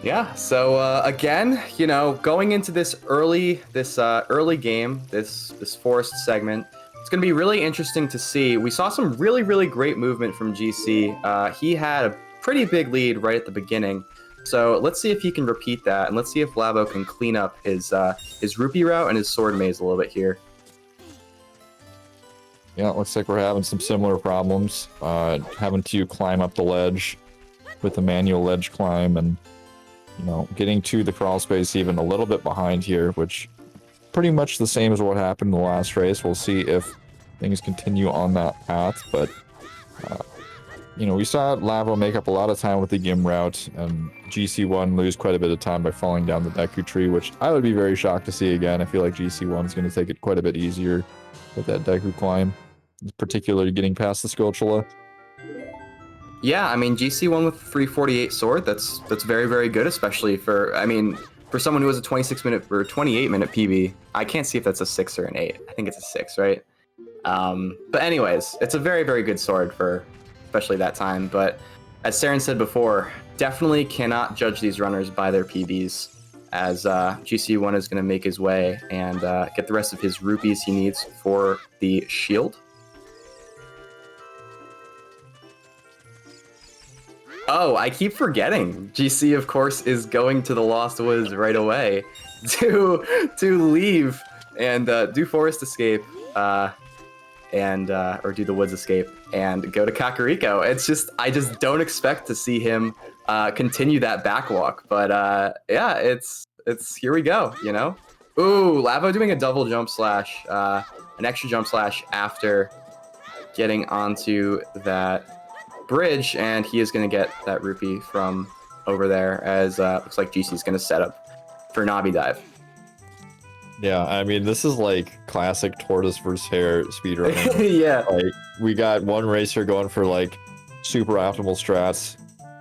Yeah, so again, going into this early game, this forest segment, it's going to be really interesting to see. We saw some really, really great movement from GC. He had a pretty big lead right at the beginning. So let's see if he can repeat that, and let's see if Lavo can clean up his rupee route and his sword maze a little bit here. Yeah, it looks like we're having some similar problems. Having to climb up the ledge with a manual ledge climb, and getting to the crawl space even a little bit behind here, which pretty much the same as what happened in the last race. We'll see if things continue on that path, but we saw Lavo make up a lot of time with the Gim route, and GC1 lose quite a bit of time by falling down the Deku tree, which I would be very shocked to see again. I feel like GC1 is going to take it quite a bit easier with that Deku climb, particularly getting past the Sculptula. Yeah, I mean, GC1 with 348 sword, that's very, very good, especially for someone who has a 26-minute or 28-minute PB. I can't see if that's a 6 or an 8. I think it's a 6, right? But anyways, it's a very, very good sword for especially that time. But as Saren said before, definitely cannot judge these runners by their PBs, as GC1 is going to make his way and get the rest of his rupees he needs for the shield. Oh, I keep forgetting. GC, of course, is going to the Lost Woods right away to leave and do Forest Escape, or do the Woods Escape and go to Kakariko. I just don't expect to see him continue that backwalk. But yeah, it's here we go. Ooh, Lavo doing a double jump slash, an extra jump slash after getting onto that bridge, and he is going to get that rupee from over there, as looks like GC is going to set up for Navi Dive. Yeah, I mean, this is like classic tortoise versus hare speedrunning. Yeah. Like, we got one racer going for like super optimal strats,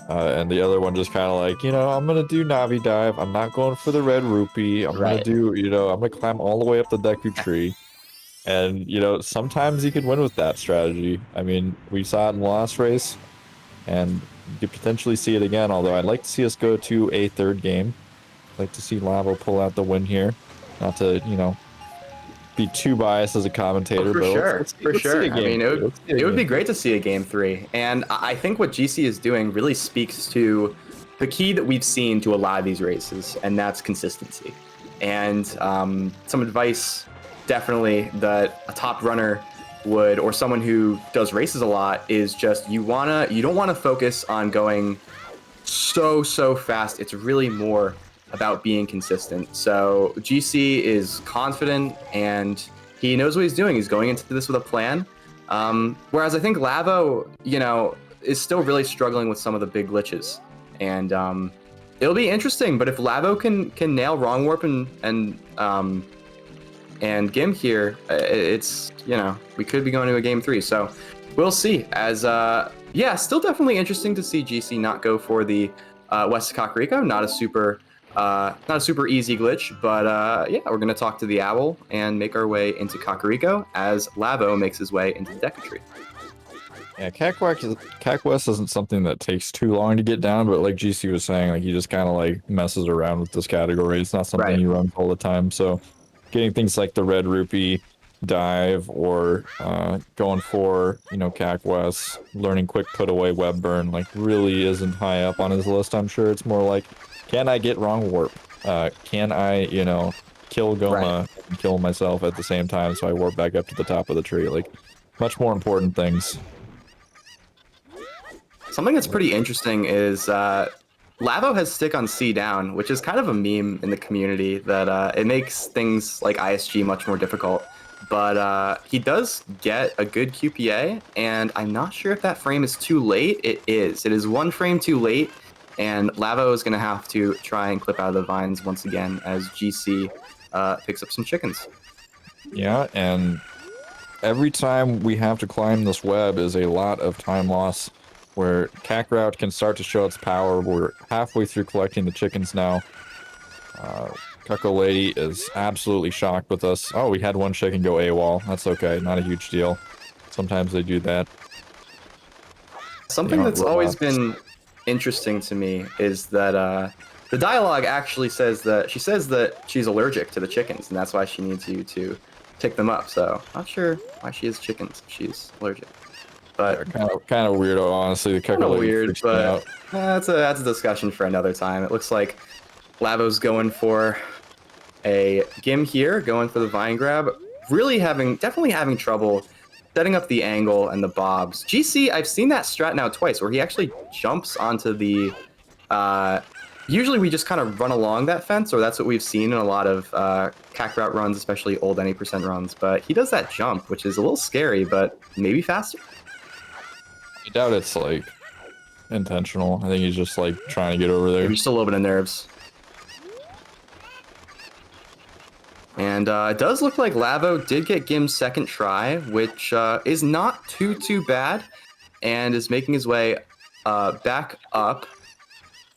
and the other one just kind of like, I'm going to do Navi Dive. I'm not going for the red rupee. I'm going to do, I'm going to climb all the way up the Deku tree. And, sometimes you could win with that strategy. I mean, we saw it in the last race, and you could potentially see it again, although I'd like to see us go to a third game. I'd like to see Lavo pull out the win here. Not to, be too biased as a commentator, for but sure. let's I mean, it would be game. great to see a game 3. And I think what GC is doing really speaks to the key that we've seen to a lot of these races, and that's consistency. And some advice definitely that a top runner would, or someone who does races a lot, is just you don't want to focus on going so fast. It's really more about being consistent. So GC is confident and he knows what he's doing. He's going into this with a plan. Whereas I think Lavo, is still really struggling with some of the big glitches. And it'll be interesting. But if Lavo can nail Wrong Warp and Gim here, it's, we could be going to a game 3. So we'll see. As still definitely interesting to see GC not go for the West Kakariko. Not a super easy glitch, but we're gonna talk to the owl and make our way into Kakariko as Lavo makes his way into the Deku tree. Yeah, Cackwest isn't something that takes too long to get down, but like GC was saying, like he just kind of like messes around with this category. It's not something he runs all the time. So getting things like the red rupee dive, or going for Cackwest, learning quick put away web burn, like really isn't high up on his list. I'm sure it's more like, can I get Wrong Warp? Can I kill Goma and kill myself at the same time so I warp back up to the top of the tree? Like much more important things. Something that's pretty interesting is Lavo has stick on C down, which is kind of a meme in the community that it makes things like ISG much more difficult. But he does get a good QPA, and I'm not sure if that frame is too late. It is. It is one frame too late, and Lavo is going to have to try and clip out of the vines once again as GC picks up some chickens. Yeah, and every time we have to climb this web is a lot of time loss, where Kakarot can start to show its power. We're halfway through collecting the chickens now. Cuckoo Lady is absolutely shocked with us. Oh, we had one chicken go AWOL. That's okay, not a huge deal. Sometimes they do that. Something that's always been interesting to me is that the dialogue actually says that she's allergic to the chickens, and that's why she needs you to pick them up. So not sure why she has chickens if she's allergic. But kind of weirdo, honestly. The kind of weird, but that's a discussion for another time. It looks like Lavo's going for a Gim here, going for the vine grab. Definitely having trouble setting up the angle and the bobs. GC, I've seen that strat now twice, where he actually jumps onto the. Usually we just kind of run along that fence, or that's what we've seen in a lot of Kakarot runs, especially old any % runs. But he does that jump, which is a little scary, but maybe faster. I doubt it's like intentional. I think he's just like trying to get over there. Maybe just a little bit of nerves. And it does look like Lavo did get Gim's second try, which is not too bad, and is making his way back up.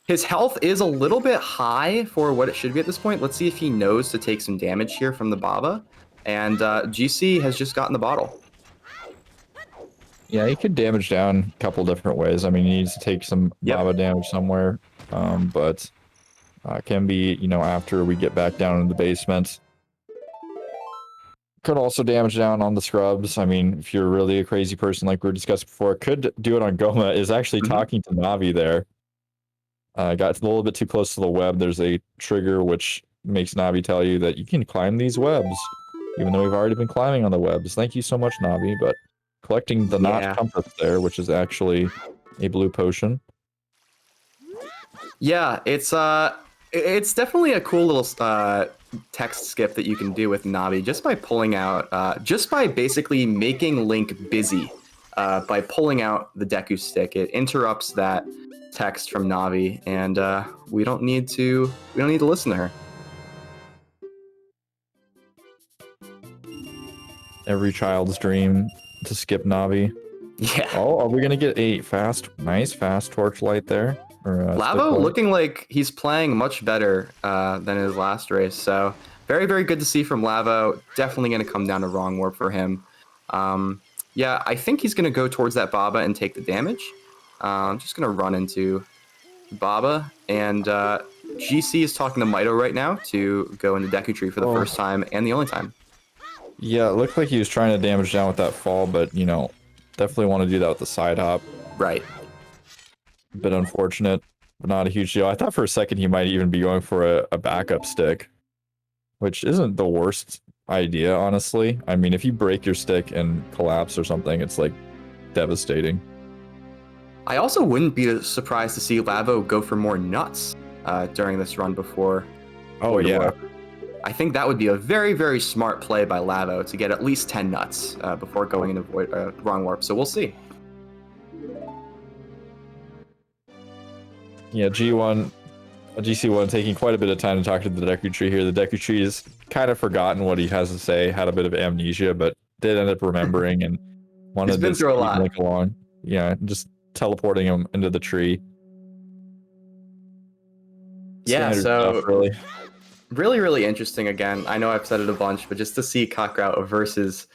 His health is a little bit high for what it should be at this point. Let's see if he knows to take some damage here from the Baba. And GC has just gotten the bottle. Yeah, he could damage down a couple different ways. I mean, he needs to take some Baba damage somewhere, but can be, you know, after we get back down in the basement. Could also damage down on the scrubs. I mean, if you're really a crazy person like we were discussing before, could do it on Goma. Is actually talking to Navi there. Got a little bit too close to the web. There's a trigger which makes Navi tell you that you can climb these webs, even though we've already been climbing on the webs. Thank you so much, Navi, but collecting the not compass there, which is actually a blue potion. Yeah, it's definitely a cool little text skip that you can do with Navi just by pulling out, just by basically making Link busy by pulling out the Deku stick. It interrupts that text from Navi, and we don't need to listen to her. Every child's dream to skip Navi. Yeah. Oh, are we gonna get a nice fast torchlight there? Lavo looking like he's playing much better than his last race, so very, very good to see from Lavo. Definitely going to come down to wrong warp for him. Yeah, I think he's going to go towards that Baba and take the damage. I'm just going to run into Baba, and GC is talking to Mito right now to go into Deku Tree for the first time and the only time. Yeah, it looked like he was trying to damage down with that fall, but, you know, definitely want to do that with the side hop. Right. A bit unfortunate, but not a huge deal. I thought for a second he might even be going for a backup stick, which isn't the worst idea, honestly. I mean, if you break your stick and collapse or something, it's like devastating. I also wouldn't be surprised to see Lavo go for more nuts during this run before. Oh, yeah. I think that would be a very, very smart play by Lavo to get at least 10 nuts before going into wrong warp. So we'll see. Yeah, GC1 taking quite a bit of time to talk to the Deku Tree here. The Deku Tree has kind of forgotten what he has to say, had a bit of amnesia, but did end up remembering and wanted to through a lot. Link along. Yeah, just teleporting him into the tree. Yeah, Standard so stuff, really. Really, really interesting again. I know I've said it a bunch, but just to see Kakarot versus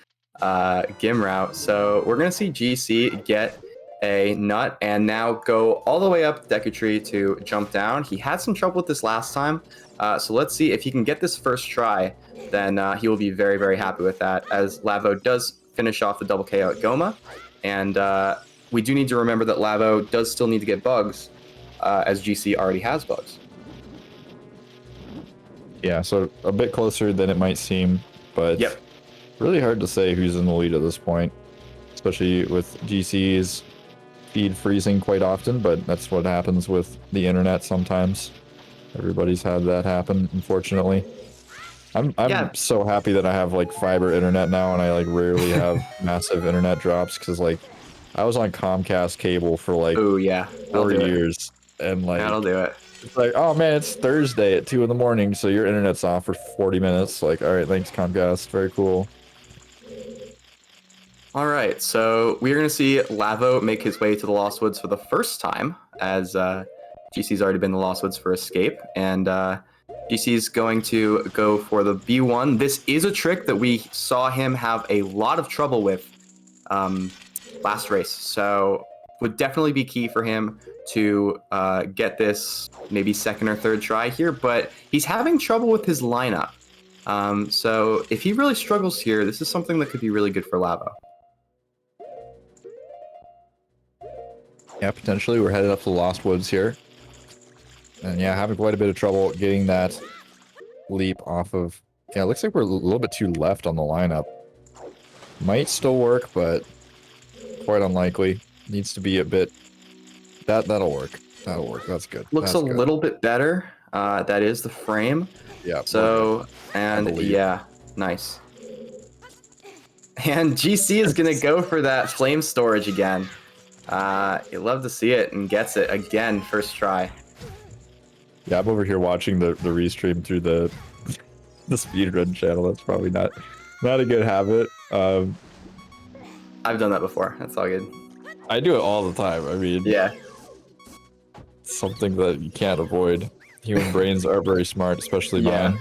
Gimrout. So we're going to see GC get a nut and now go all the way up Deku Tree to jump down. He had some trouble with this last time, so let's see if he can get this first try. Then he will be very, very happy with that, as Lavo does finish off the double KO at Goma, and we do need to remember that Lavo does still need to get bugs, as GC already has bugs. Yeah, so a bit closer than it might seem, but really hard to say who's in the lead at this point, especially with GC's feed freezing quite often, but that's what happens with the internet sometimes. Everybody's had that happen, unfortunately. I'm so happy that I have like fiber internet now, and I like rarely have massive internet drops, because like I was on Comcast cable for like 4 years, and like that'll do it. It's like, oh man, it's Thursday at 2 in the morning, so your internet's off for 40 minutes. Like, all right, thanks Comcast, very cool. All right, so we're going to see Lavo make his way to the Lost Woods for the first time, as GC's already been in the Lost Woods for Escape, and GC's going to go for the B1. This is a trick that we saw him have a lot of trouble with last race, so would definitely be key for him to get this maybe second or third try here, but he's having trouble with his lineup. So if he really struggles here, this is something that could be really good for Lavo. Yeah, potentially. We're headed up to the Lost Woods here. And yeah, having quite a bit of trouble getting that leap off of... Yeah, it looks like we're a little bit too left on the lineup. Might still work, but quite unlikely. Needs to be a bit... That'll work. That'll work. That's good. Looks That's a good. little bit better. That is the frame. Yeah. So, and yeah, nice. And GC is going to go for that flame storage again. You love to see it, and gets it again, first try. Yeah, I'm over here watching the restream through the speedrun channel. That's probably not a good habit. I've done that before. That's all good. I do it all the time. I mean, Yeah. it's something that you can't avoid. Human brains are very smart, especially Yeah. mine.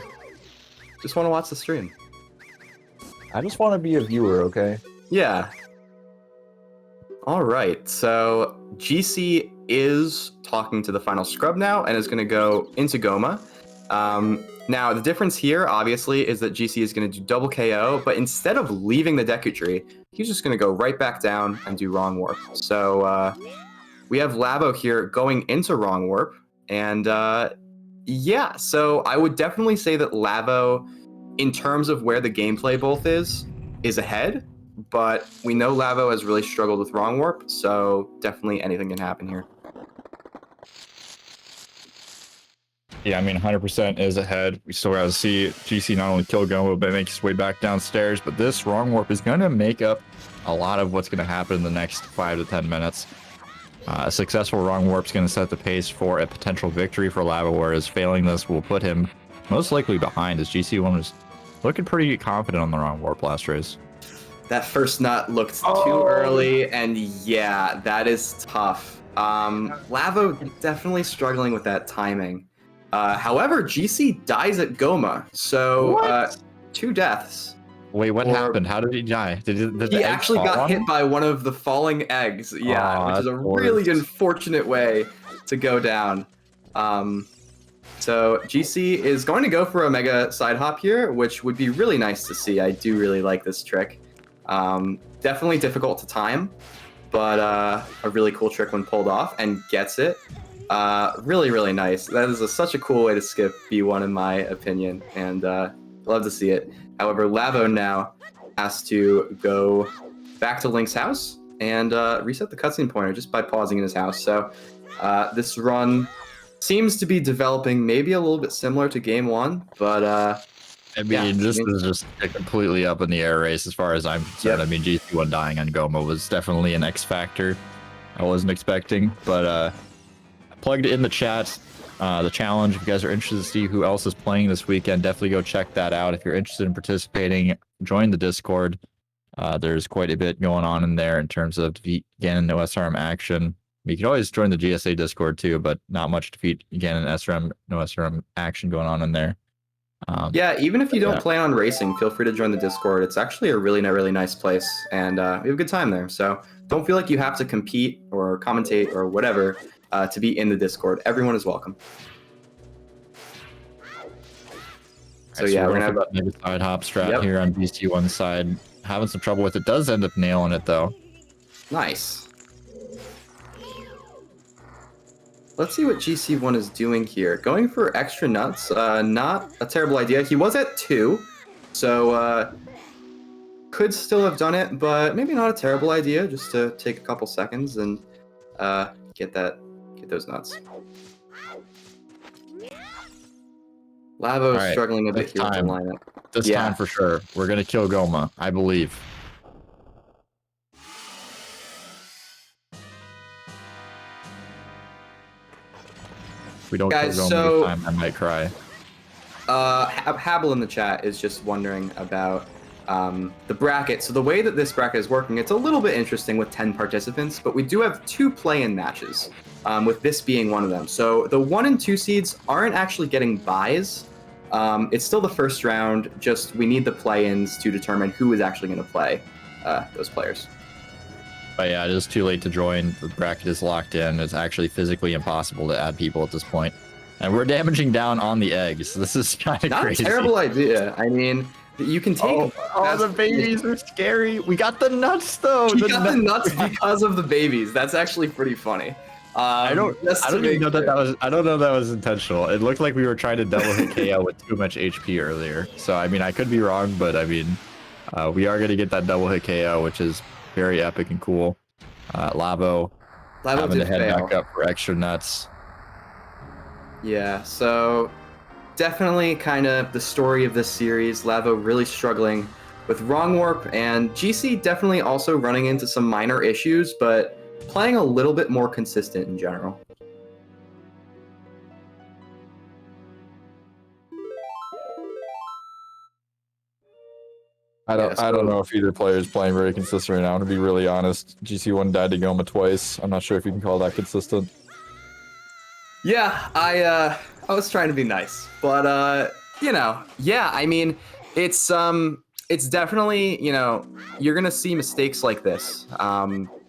Just want to watch the stream. I just want to be a viewer, okay? Yeah. All right. So GC is talking to the final scrub now and is going to go into Goma. Now, the difference here, obviously, is that GC is going to do double KO, but instead of leaving the Deku Tree, he's just going to go right back down and do Wrong Warp. So we have Lavo here going into Wrong Warp. And yeah, so I would definitely say that Lavo, in terms of where the gameplay both is ahead. But we know Lavo has really struggled with Wrong Warp, so definitely anything can happen here. Yeah, I mean, 100% is ahead. We still got to see GC not only kill Goma, but make his way back downstairs. But this Wrong Warp is going to make up a lot of what's going to happen in the next 5 to 10 minutes. A successful Wrong Warp is going to set the pace for a potential victory for Lavo, whereas failing this will put him most likely behind, as GC1 was looking pretty confident on the Wrong Warp last race. That first nut looked too early, and yeah, that is tough. Lavo definitely struggling with that timing. However, GC dies at Goma, so 2 deaths. Wait, what happened? How did he die? Did he actually got hit by one of the falling eggs, yeah, which is a really unfortunate way to go down. So GC is going to go for a mega side hop here, which would be really nice to see. I do really like this trick. Definitely difficult to time, but a really cool trick when pulled off, and gets it. Really, really nice. That is such a cool way to skip B1 in my opinion, and love to see it. However, Lavo now has to go back to Link's house and reset the cutscene pointer just by pausing in his house. So this run seems to be developing maybe a little bit similar to game 1, but I mean, this is just a completely up in the air race as far as I'm concerned. Yep. I mean, GC1 dying on Goma was definitely an X factor I wasn't expecting, but plugged in the chat the challenge. If you guys are interested to see who else is playing this weekend, definitely go check that out. If you're interested in participating, join the Discord. There's quite a bit going on in there in terms of Ganon no SRM action. You can always join the GSA Discord too, but not much defeat Ganon SRM no SRM action going on in there. Yeah, even if you don't plan on racing, feel free to join the Discord. It's actually a really nice place, and we have a good time there. So don't feel like you have to compete or commentate or whatever to be in the Discord. Everyone is welcome. So yeah, we're gonna have a side hop strat here on BC1 side. Having some trouble with it. Does end up nailing it though. Nice. Let's see what GC1 is doing here. Going for extra nuts, not a terrible idea. He was at 2, so could still have done it, but maybe not a terrible idea just to take a couple seconds and get those nuts. Lavo struggling a bit here with the lineup. This time for sure. We're going to kill Goma, I believe. If we don't kill Goma this time, I might cry. Habel in the chat is just wondering about the bracket. So the way that this bracket is working, it's a little bit interesting with 10 participants, but we do have 2 play-in matches, with this being one of them. So the 1 and 2 seeds aren't actually getting buys. It's still the first round, just we need the play-ins to determine who is actually going to play those players. But yeah, it is too late to join. The bracket is locked in. It's actually physically impossible to add people at this point. And we're damaging down on the eggs. This is kind of crazy. Not a terrible idea. I mean, you can take... Oh, the babies are scary. We got the nuts, though. We got the nuts because of the babies. That's actually pretty funny. I don't even know I don't know that was intentional. It looked like we were trying to double hit KO with too much HP earlier. So, I mean, I could be wrong, but I mean, we are going to get that double hit KO, which is very epic and cool. Lavo having to head back up for extra nuts. Yeah, so definitely kind of the story of this series. Lavo really struggling with Wrong Warp, and GC definitely also running into some minor issues, but playing a little bit more consistent in general. I don't know if either player is playing very consistent right now. To be really honest, GC1 died to Goma twice. I'm not sure if you can call that consistent. Yeah, I was trying to be nice, but you know, yeah, I mean, it's definitely, you know, you're gonna see mistakes like this,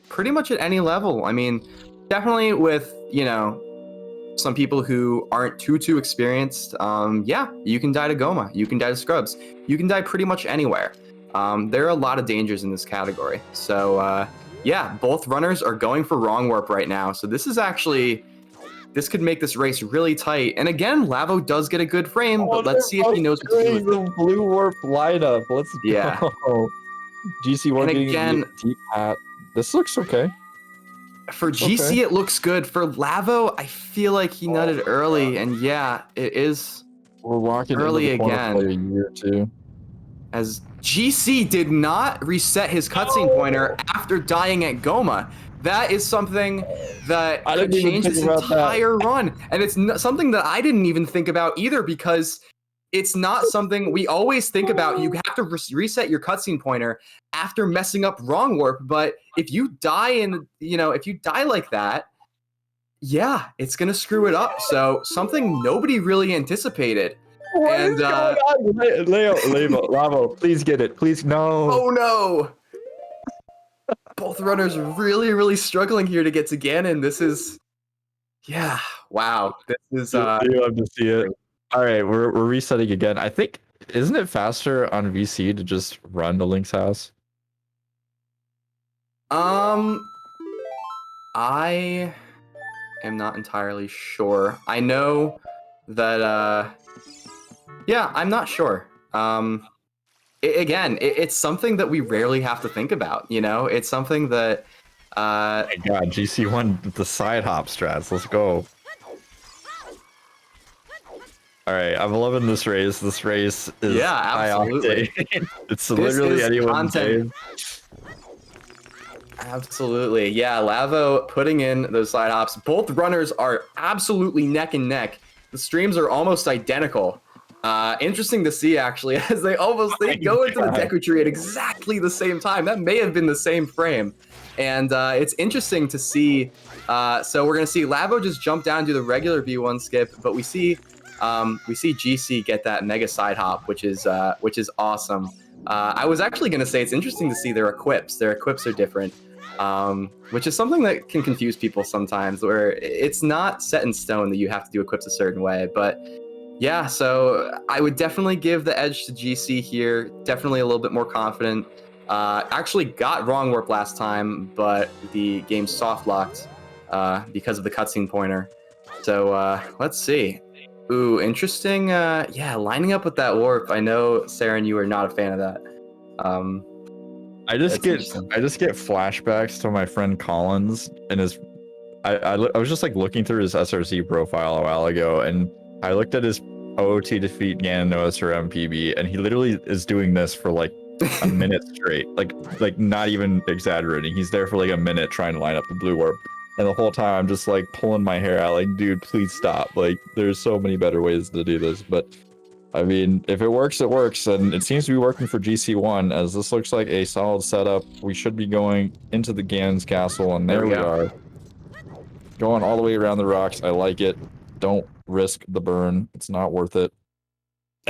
pretty much at any level. I mean, definitely with, you know, some people who aren't too experienced. Yeah, you can die to Goma, you can die to Scrubs, you can die pretty much anywhere. There are a lot of dangers in this category. So yeah, both runners are going for wrong warp right now. So this is actually, this could make this race really tight. And again, Lavo does get a good frame, but let's see if he knows what to do with it. The blue warp lineup. Let's Yeah. go. GC1 And getting again, a deep hat. This looks okay. For GC, it looks good. For Lavo, I feel like he nutted early, and yeah, it is. We're walking early into the again. Play a year or two. As GC did not reset his cutscene pointer after dying at Goma. That is something that could change this entire run. And it's something that I didn't even think about either, because it's not something we always think about. You have to reset your cutscene pointer after messing up wrong warp. But if you die if you die like that, yeah, it's going to screw it up. So something nobody really anticipated. What is going on? Lavo, please get it. Please, no. Oh, no. Both runners really struggling here to get to Ganon. This is, yeah, wow. This is, you love to see it. All right, we're resetting again. I think, isn't it faster on VC to just run to Link's house? I am not entirely sure. I know that, yeah, I'm not sure. It's something that we rarely have to think about, you know? It's something that, oh my God, GC1 with the side hop strats. Let's go. All right, I'm loving this race. This race is absolutely. It's literally anyone's game. Absolutely. Yeah, Lavo putting in those side hops. Both runners are absolutely neck and neck. The streams are almost identical. Interesting to see, actually, as they go into the Deku Tree at exactly the same time. That may have been the same frame. And it's interesting to see. So we're going to see Lavo just jump down to the regular V1 skip, but we see GC get that mega side hop, which is awesome. I was actually going to say it's interesting to see their equips. Their equips are different, which is something that can confuse people sometimes, where it's not set in stone that you have to do equips a certain way. But yeah, so I would definitely give the edge to GC here. Definitely a little bit more confident. Actually got wrong warp last time, but the game soft locked because of the cutscene pointer. So let's see. Ooh, interesting. Yeah, lining up with that warp. I know, Saren, you are not a fan of that. I just get flashbacks to my friend Collins and his. I was just like looking through his SRC profile a while ago, and I looked at his OOT defeat Ganon no SRM PB, and he literally is doing this for like a minute straight. Like not even exaggerating. He's there for like a minute trying to line up the blue warp. And the whole time I'm just like pulling my hair out, like, dude, please stop. Like, there's so many better ways to do this. But I mean, if it works, it works. And it seems to be working for GC1, as this looks like a solid setup. We should be going into the Ganon's castle, and there we are. Going all the way around the rocks. I like it. Don't risk the burn. It's not worth it.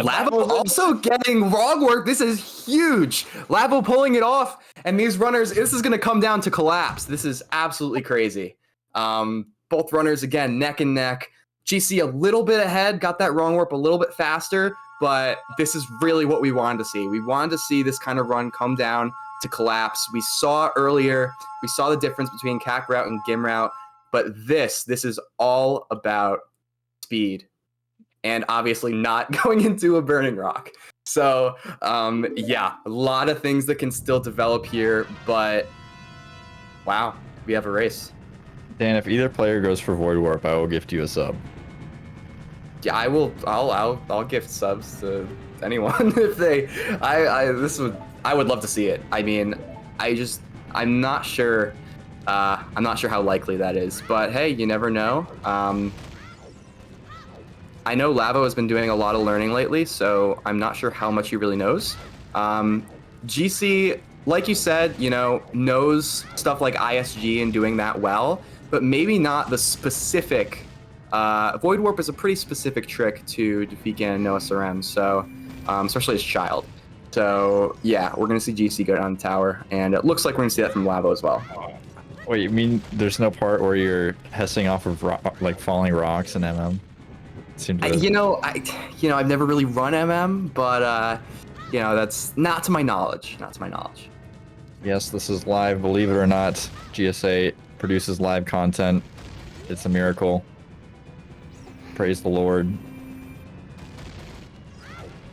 Lavo also getting wrong work. This is huge. Lavo pulling it off, and these runners, this is going to come down to collapse. This is absolutely crazy. Both runners, again, neck and neck. GC a little bit ahead, got that wrong warp a little bit faster, but this is really what we wanted to see. We wanted to see this kind of run come down to collapse. We saw earlier, we saw the difference between Cac route and Gim route, but this is all about speed. And obviously not going into a burning rock. So, yeah, a lot of things that can still develop here, but wow, we have a race. Dan, if either player goes for Void Warp, I will gift you a sub. Yeah, I will. I'll gift subs to anyone if they. I would love to see it. I mean, I'm not sure I'm not sure how likely that is, but hey, you never know. I know Lavo has been doing a lot of learning lately, so I'm not sure how much he really knows. GC, like you said, knows stuff like ISG and doing that well, but maybe not the specific. Void Warp is a pretty specific trick to defeat Ganon no SRM, so especially as child. So yeah, we're gonna see GC go down the tower, and it looks like we're gonna see that from Lavo as well. Wait, you mean there's no part where you're hessing off of like falling rocks in MM? I've never really run MM, but that's not to my knowledge. Not to my knowledge. Yes, this is live. Believe it or not, GSA produces live content. It's a miracle. Praise the Lord.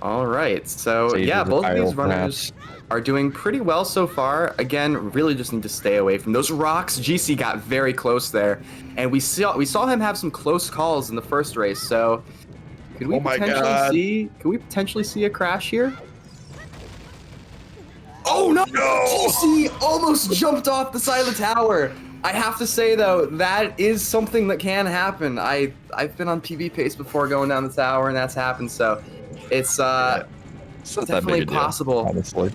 All right, so yeah, both of these runners are doing pretty well so far. Again, really just need to stay away from those rocks. GC got very close there, and we saw him have some close calls in the first race. So could we potentially see a crash here? Oh no! GC almost jumped off the side of the tower. I have to say though, that is something that can happen. I've been on PB pace before going down the tower, and that's happened. So it's definitely possible. Honestly,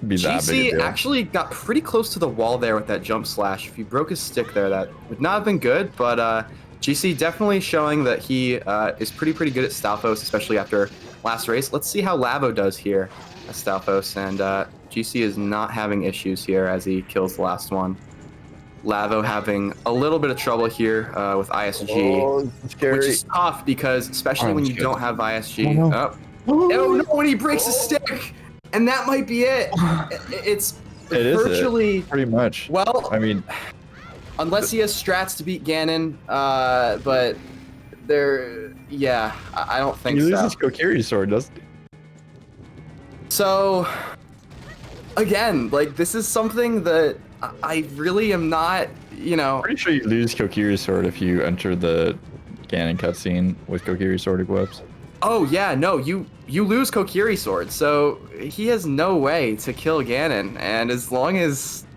GC actually got pretty close to the wall there with that jump slash. If he broke his stick there, that would not have been good. But GC definitely showing that he is pretty good at Stalfos, especially after last race. Let's see how Lavo does here at Stalfos, and GC is not having issues here as he kills the last one. Lavo having a little bit of trouble here with ISG, which is tough because especially when you don't have ISG. Oh no, when he breaks a stick, and that might be it. It's virtually pretty much. Well, I mean, unless he has strats to beat Ganon, but I don't think so. He loses Kokiri sword, doesn't he? So again, like this is something that I really am not, Pretty sure you lose Kokiri sword if you enter the Ganon cutscene with Kokiri sword equips. Oh yeah, no, you lose Kokiri sword, so he has no way to kill Ganon. And as long as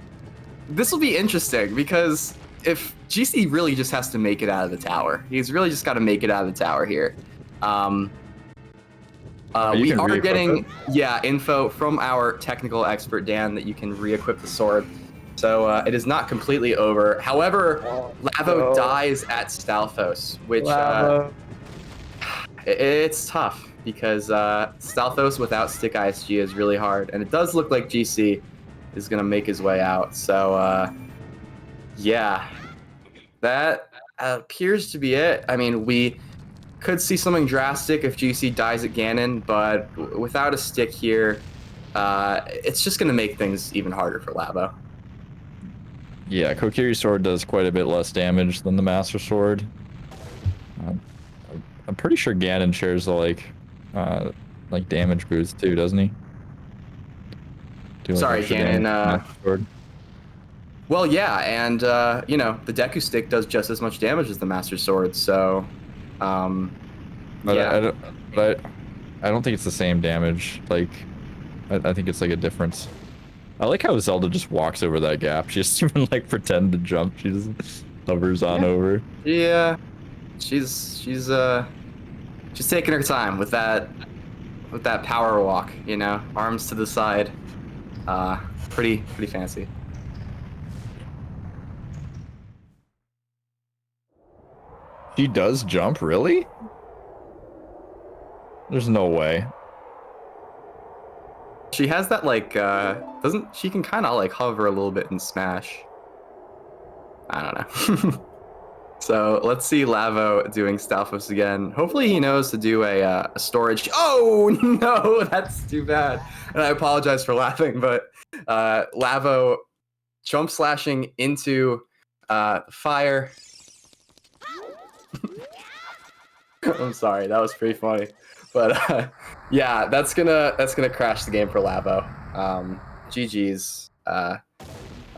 this will be interesting, because if GC really just has to make it out of the tower, he's really just got to make it out of the tower here. We are getting info from our technical expert Dan that you can re-equip the sword. So it is not completely over. However, Lavo dies at Stalfos, which it's tough because Stalfos without stick ISG is really hard, and it does look like GC is gonna make his way out. So that appears to be it. I mean, we could see something drastic if GC dies at Ganon, but without a stick here, it's just gonna make things even harder for Lavo. Yeah, Kokiri sword does quite a bit less damage than the Master Sword. I'm pretty sure Ganon shares the like damage boost too, doesn't he? Sorry, Ganon. Well, yeah, and the Deku stick does just as much damage as the Master Sword, so I don't think it's the same damage. Like, I think it's like a difference. I like how Zelda just walks over that gap. She doesn't even like pretend to jump. She just hovers on over. Yeah, she's taking her time with that power walk. Arms to the side. Pretty fancy. She does jump, really? There's no way. She has that she can kind of like hover a little bit in Smash. I don't know. So let's see Lavo doing Stalfos again. Hopefully he knows to do a storage. Oh no, that's too bad. And I apologize for laughing, but Lavo jump slashing into fire. I'm sorry, that was pretty funny. But yeah, that's gonna crash the game for Lavo. GG's.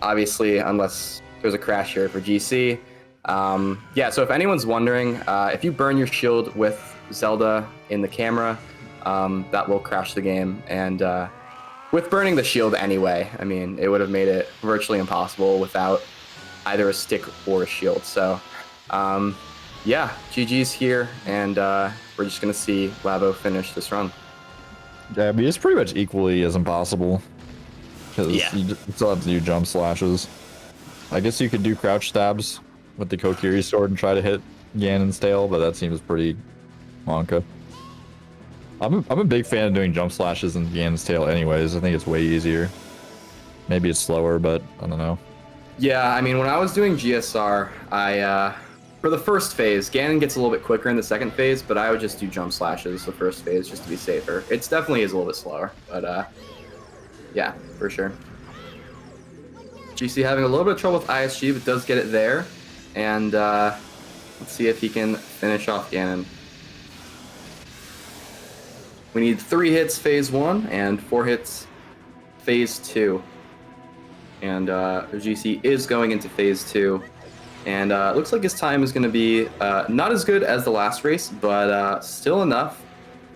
Obviously, unless there's a crash here for GC. So if anyone's wondering, if you burn your shield with Zelda in the camera, that will crash the game. And with burning the shield anyway, I mean, it would have made it virtually impossible without either a stick or a shield. So, yeah, GG's here, and we're just gonna see Lavo finish this run. Yeah, I mean, it's pretty much equally as impossible. Because you still have to do jump slashes. I guess you could do crouch stabs with the Kokiri sword and try to hit Ganon's tail, but that seems pretty wonka. I'm a big fan of doing jump slashes in Ganon's tail anyways. I think it's way easier. Maybe it's slower, but I don't know. Yeah, I mean, when I was doing GSR, for the first phase, Ganon gets a little bit quicker in the second phase, but I would just do jump slashes the first phase just to be safer. It's definitely is a little bit slower, but yeah, for sure. GC having a little bit of trouble with ISG, but does get it there. And let's see if he can finish off Ganon. We need 3 hits phase 1 and 4 hits phase 2. And GC is going into phase 2. And it looks like his time is going to be not as good as the last race, but still enough.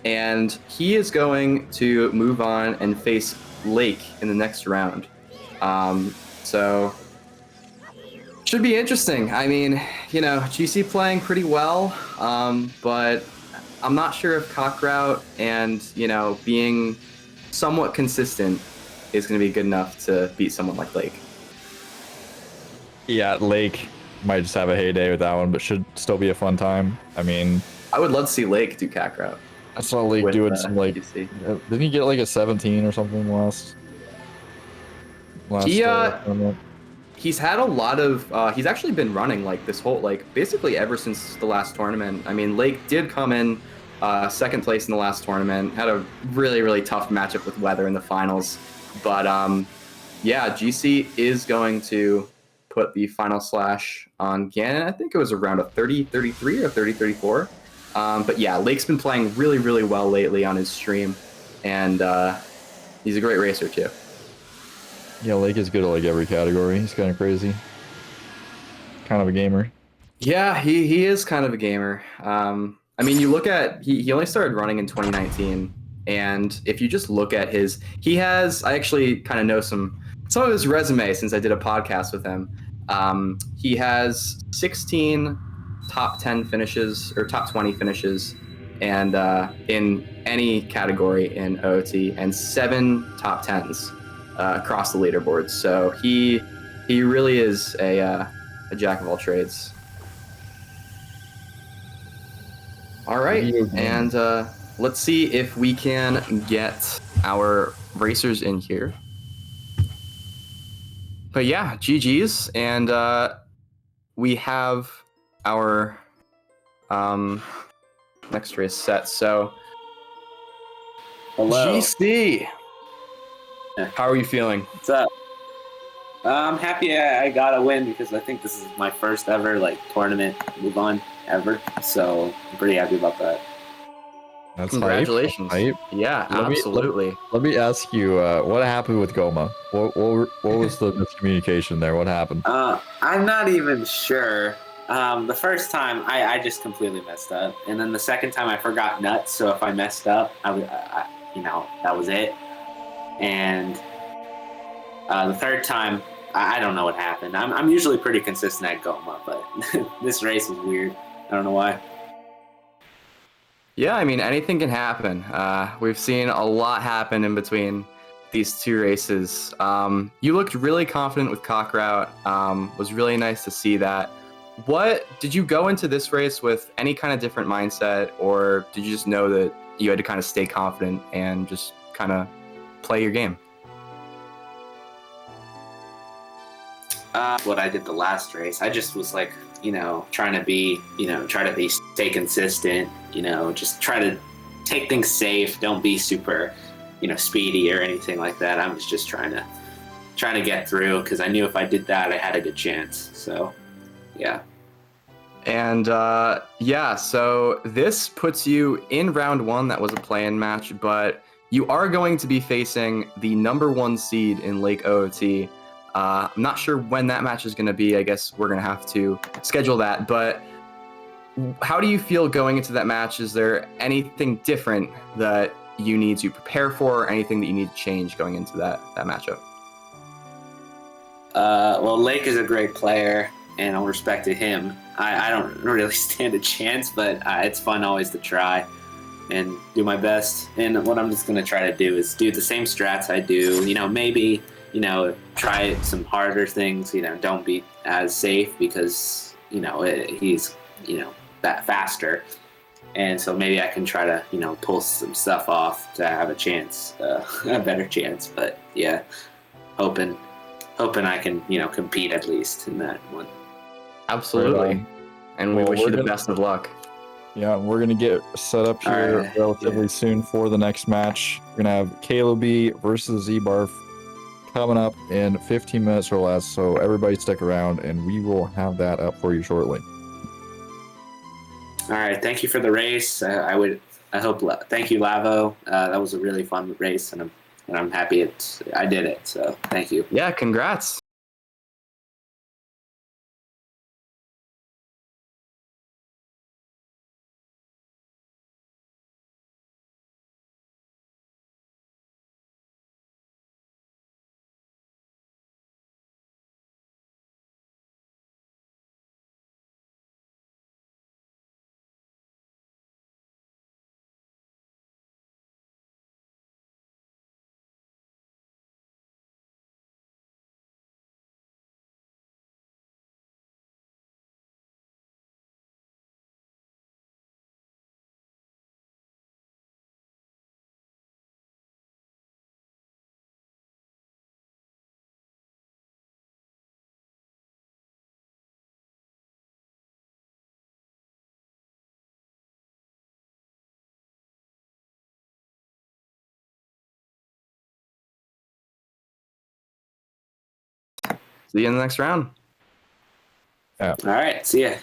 And he is going to move on and face Lake in the next round. So should be interesting. I mean, you know, GC playing pretty well, but I'm not sure if Cockrout and, you know, being somewhat consistent is going to be good enough to beat someone like Lake. Yeah, Lake might just have a heyday with that one, but should still be a fun time. I mean, I would love to see Lake do Cockrout. I saw Lake doing some like, GC. didn't he get like a 17 or something last tournament? He's had a lot of, he's actually been running like this whole, like basically ever since the last tournament. I mean, Lake did come in second place in the last tournament, had a really, really tough matchup with Weather in the finals. But yeah, GC is going to put the final slash on Ganon. I think it was around a 30-33 or 30-34. But yeah, Lake's been playing really, really well lately on his stream. And he's a great racer too. Yeah, Lake is good at like every category. He's kind of crazy. Kind of a gamer. Yeah, he is kind of a gamer. I mean, you look at, he only started running in 2019. And if you just look at he has, I actually kind of know some of his resume since I did a podcast with him. He has 16 top 10 finishes or top 20 finishes and in any category in OOT and 7 top 10s across the leaderboards. So he really is a jack of all trades. All right, and let's see if we can get our racers in here. But yeah, GG's, and we have our next race set. So, hello, GC. How are you feeling? What's up? I'm happy I got a win because I think this is my first ever like tournament move on ever. So I'm pretty happy about that. That's congratulations. Hype. Yeah, absolutely. Let me ask you, what happened with Goma? What was the miscommunication there? What happened? I'm not even sure. The first time I just completely messed up, and then the second time I forgot nuts. So if I messed up, I you know, that was it. And the third time, I don't know what happened. I'm usually pretty consistent at Goma, but this race was weird. I don't know why. Yeah, I mean, anything can happen. We've seen a lot happen in between these 2 races. You looked really confident with Cockrout. Was really nice to see that. What did you go into this race with any kind of different mindset, or did you just know that you had to kind of stay confident and just kind of play your game? What I did the last race, I just was like, you know, try to stay consistent, you know, just try to take things safe. Don't be super, you know, speedy or anything like that. I was just trying to get through because I knew if I did that, I had a good chance. So, yeah. And yeah, so this puts you in round 1. That was a play-in match, but you are going to be facing the #1 seed in Lake OOT. I'm not sure when that match is going to be. I guess we're going to have to schedule that. But how do you feel going into that match? Is there anything different that you need to prepare for, or anything that you need to change going into that matchup? Well, Lake is a great player, and I'll respect to him. I don't really stand a chance, but it's fun always to try and do my best. And what I'm just going to try to do is do the same strats I do. Maybe, try some harder things. Don't be as safe because, he's, that faster. And so maybe I can try to, pull some stuff off to have a chance, a better chance. But yeah, hoping I can, compete at least in that one. Absolutely. And we wish you the best of luck. Yeah, we're going to get set up here relatively soon for the next match. We're going to have KLB versus Z-Barf coming up in 15 minutes or less. So everybody stick around and we will have that up for you shortly. All right. Thank you for the race. Thank you, Lavo. That was a really fun race, and I'm happy I did it. So thank you. Yeah, congrats. See you in the next round. Yeah. All right. See ya.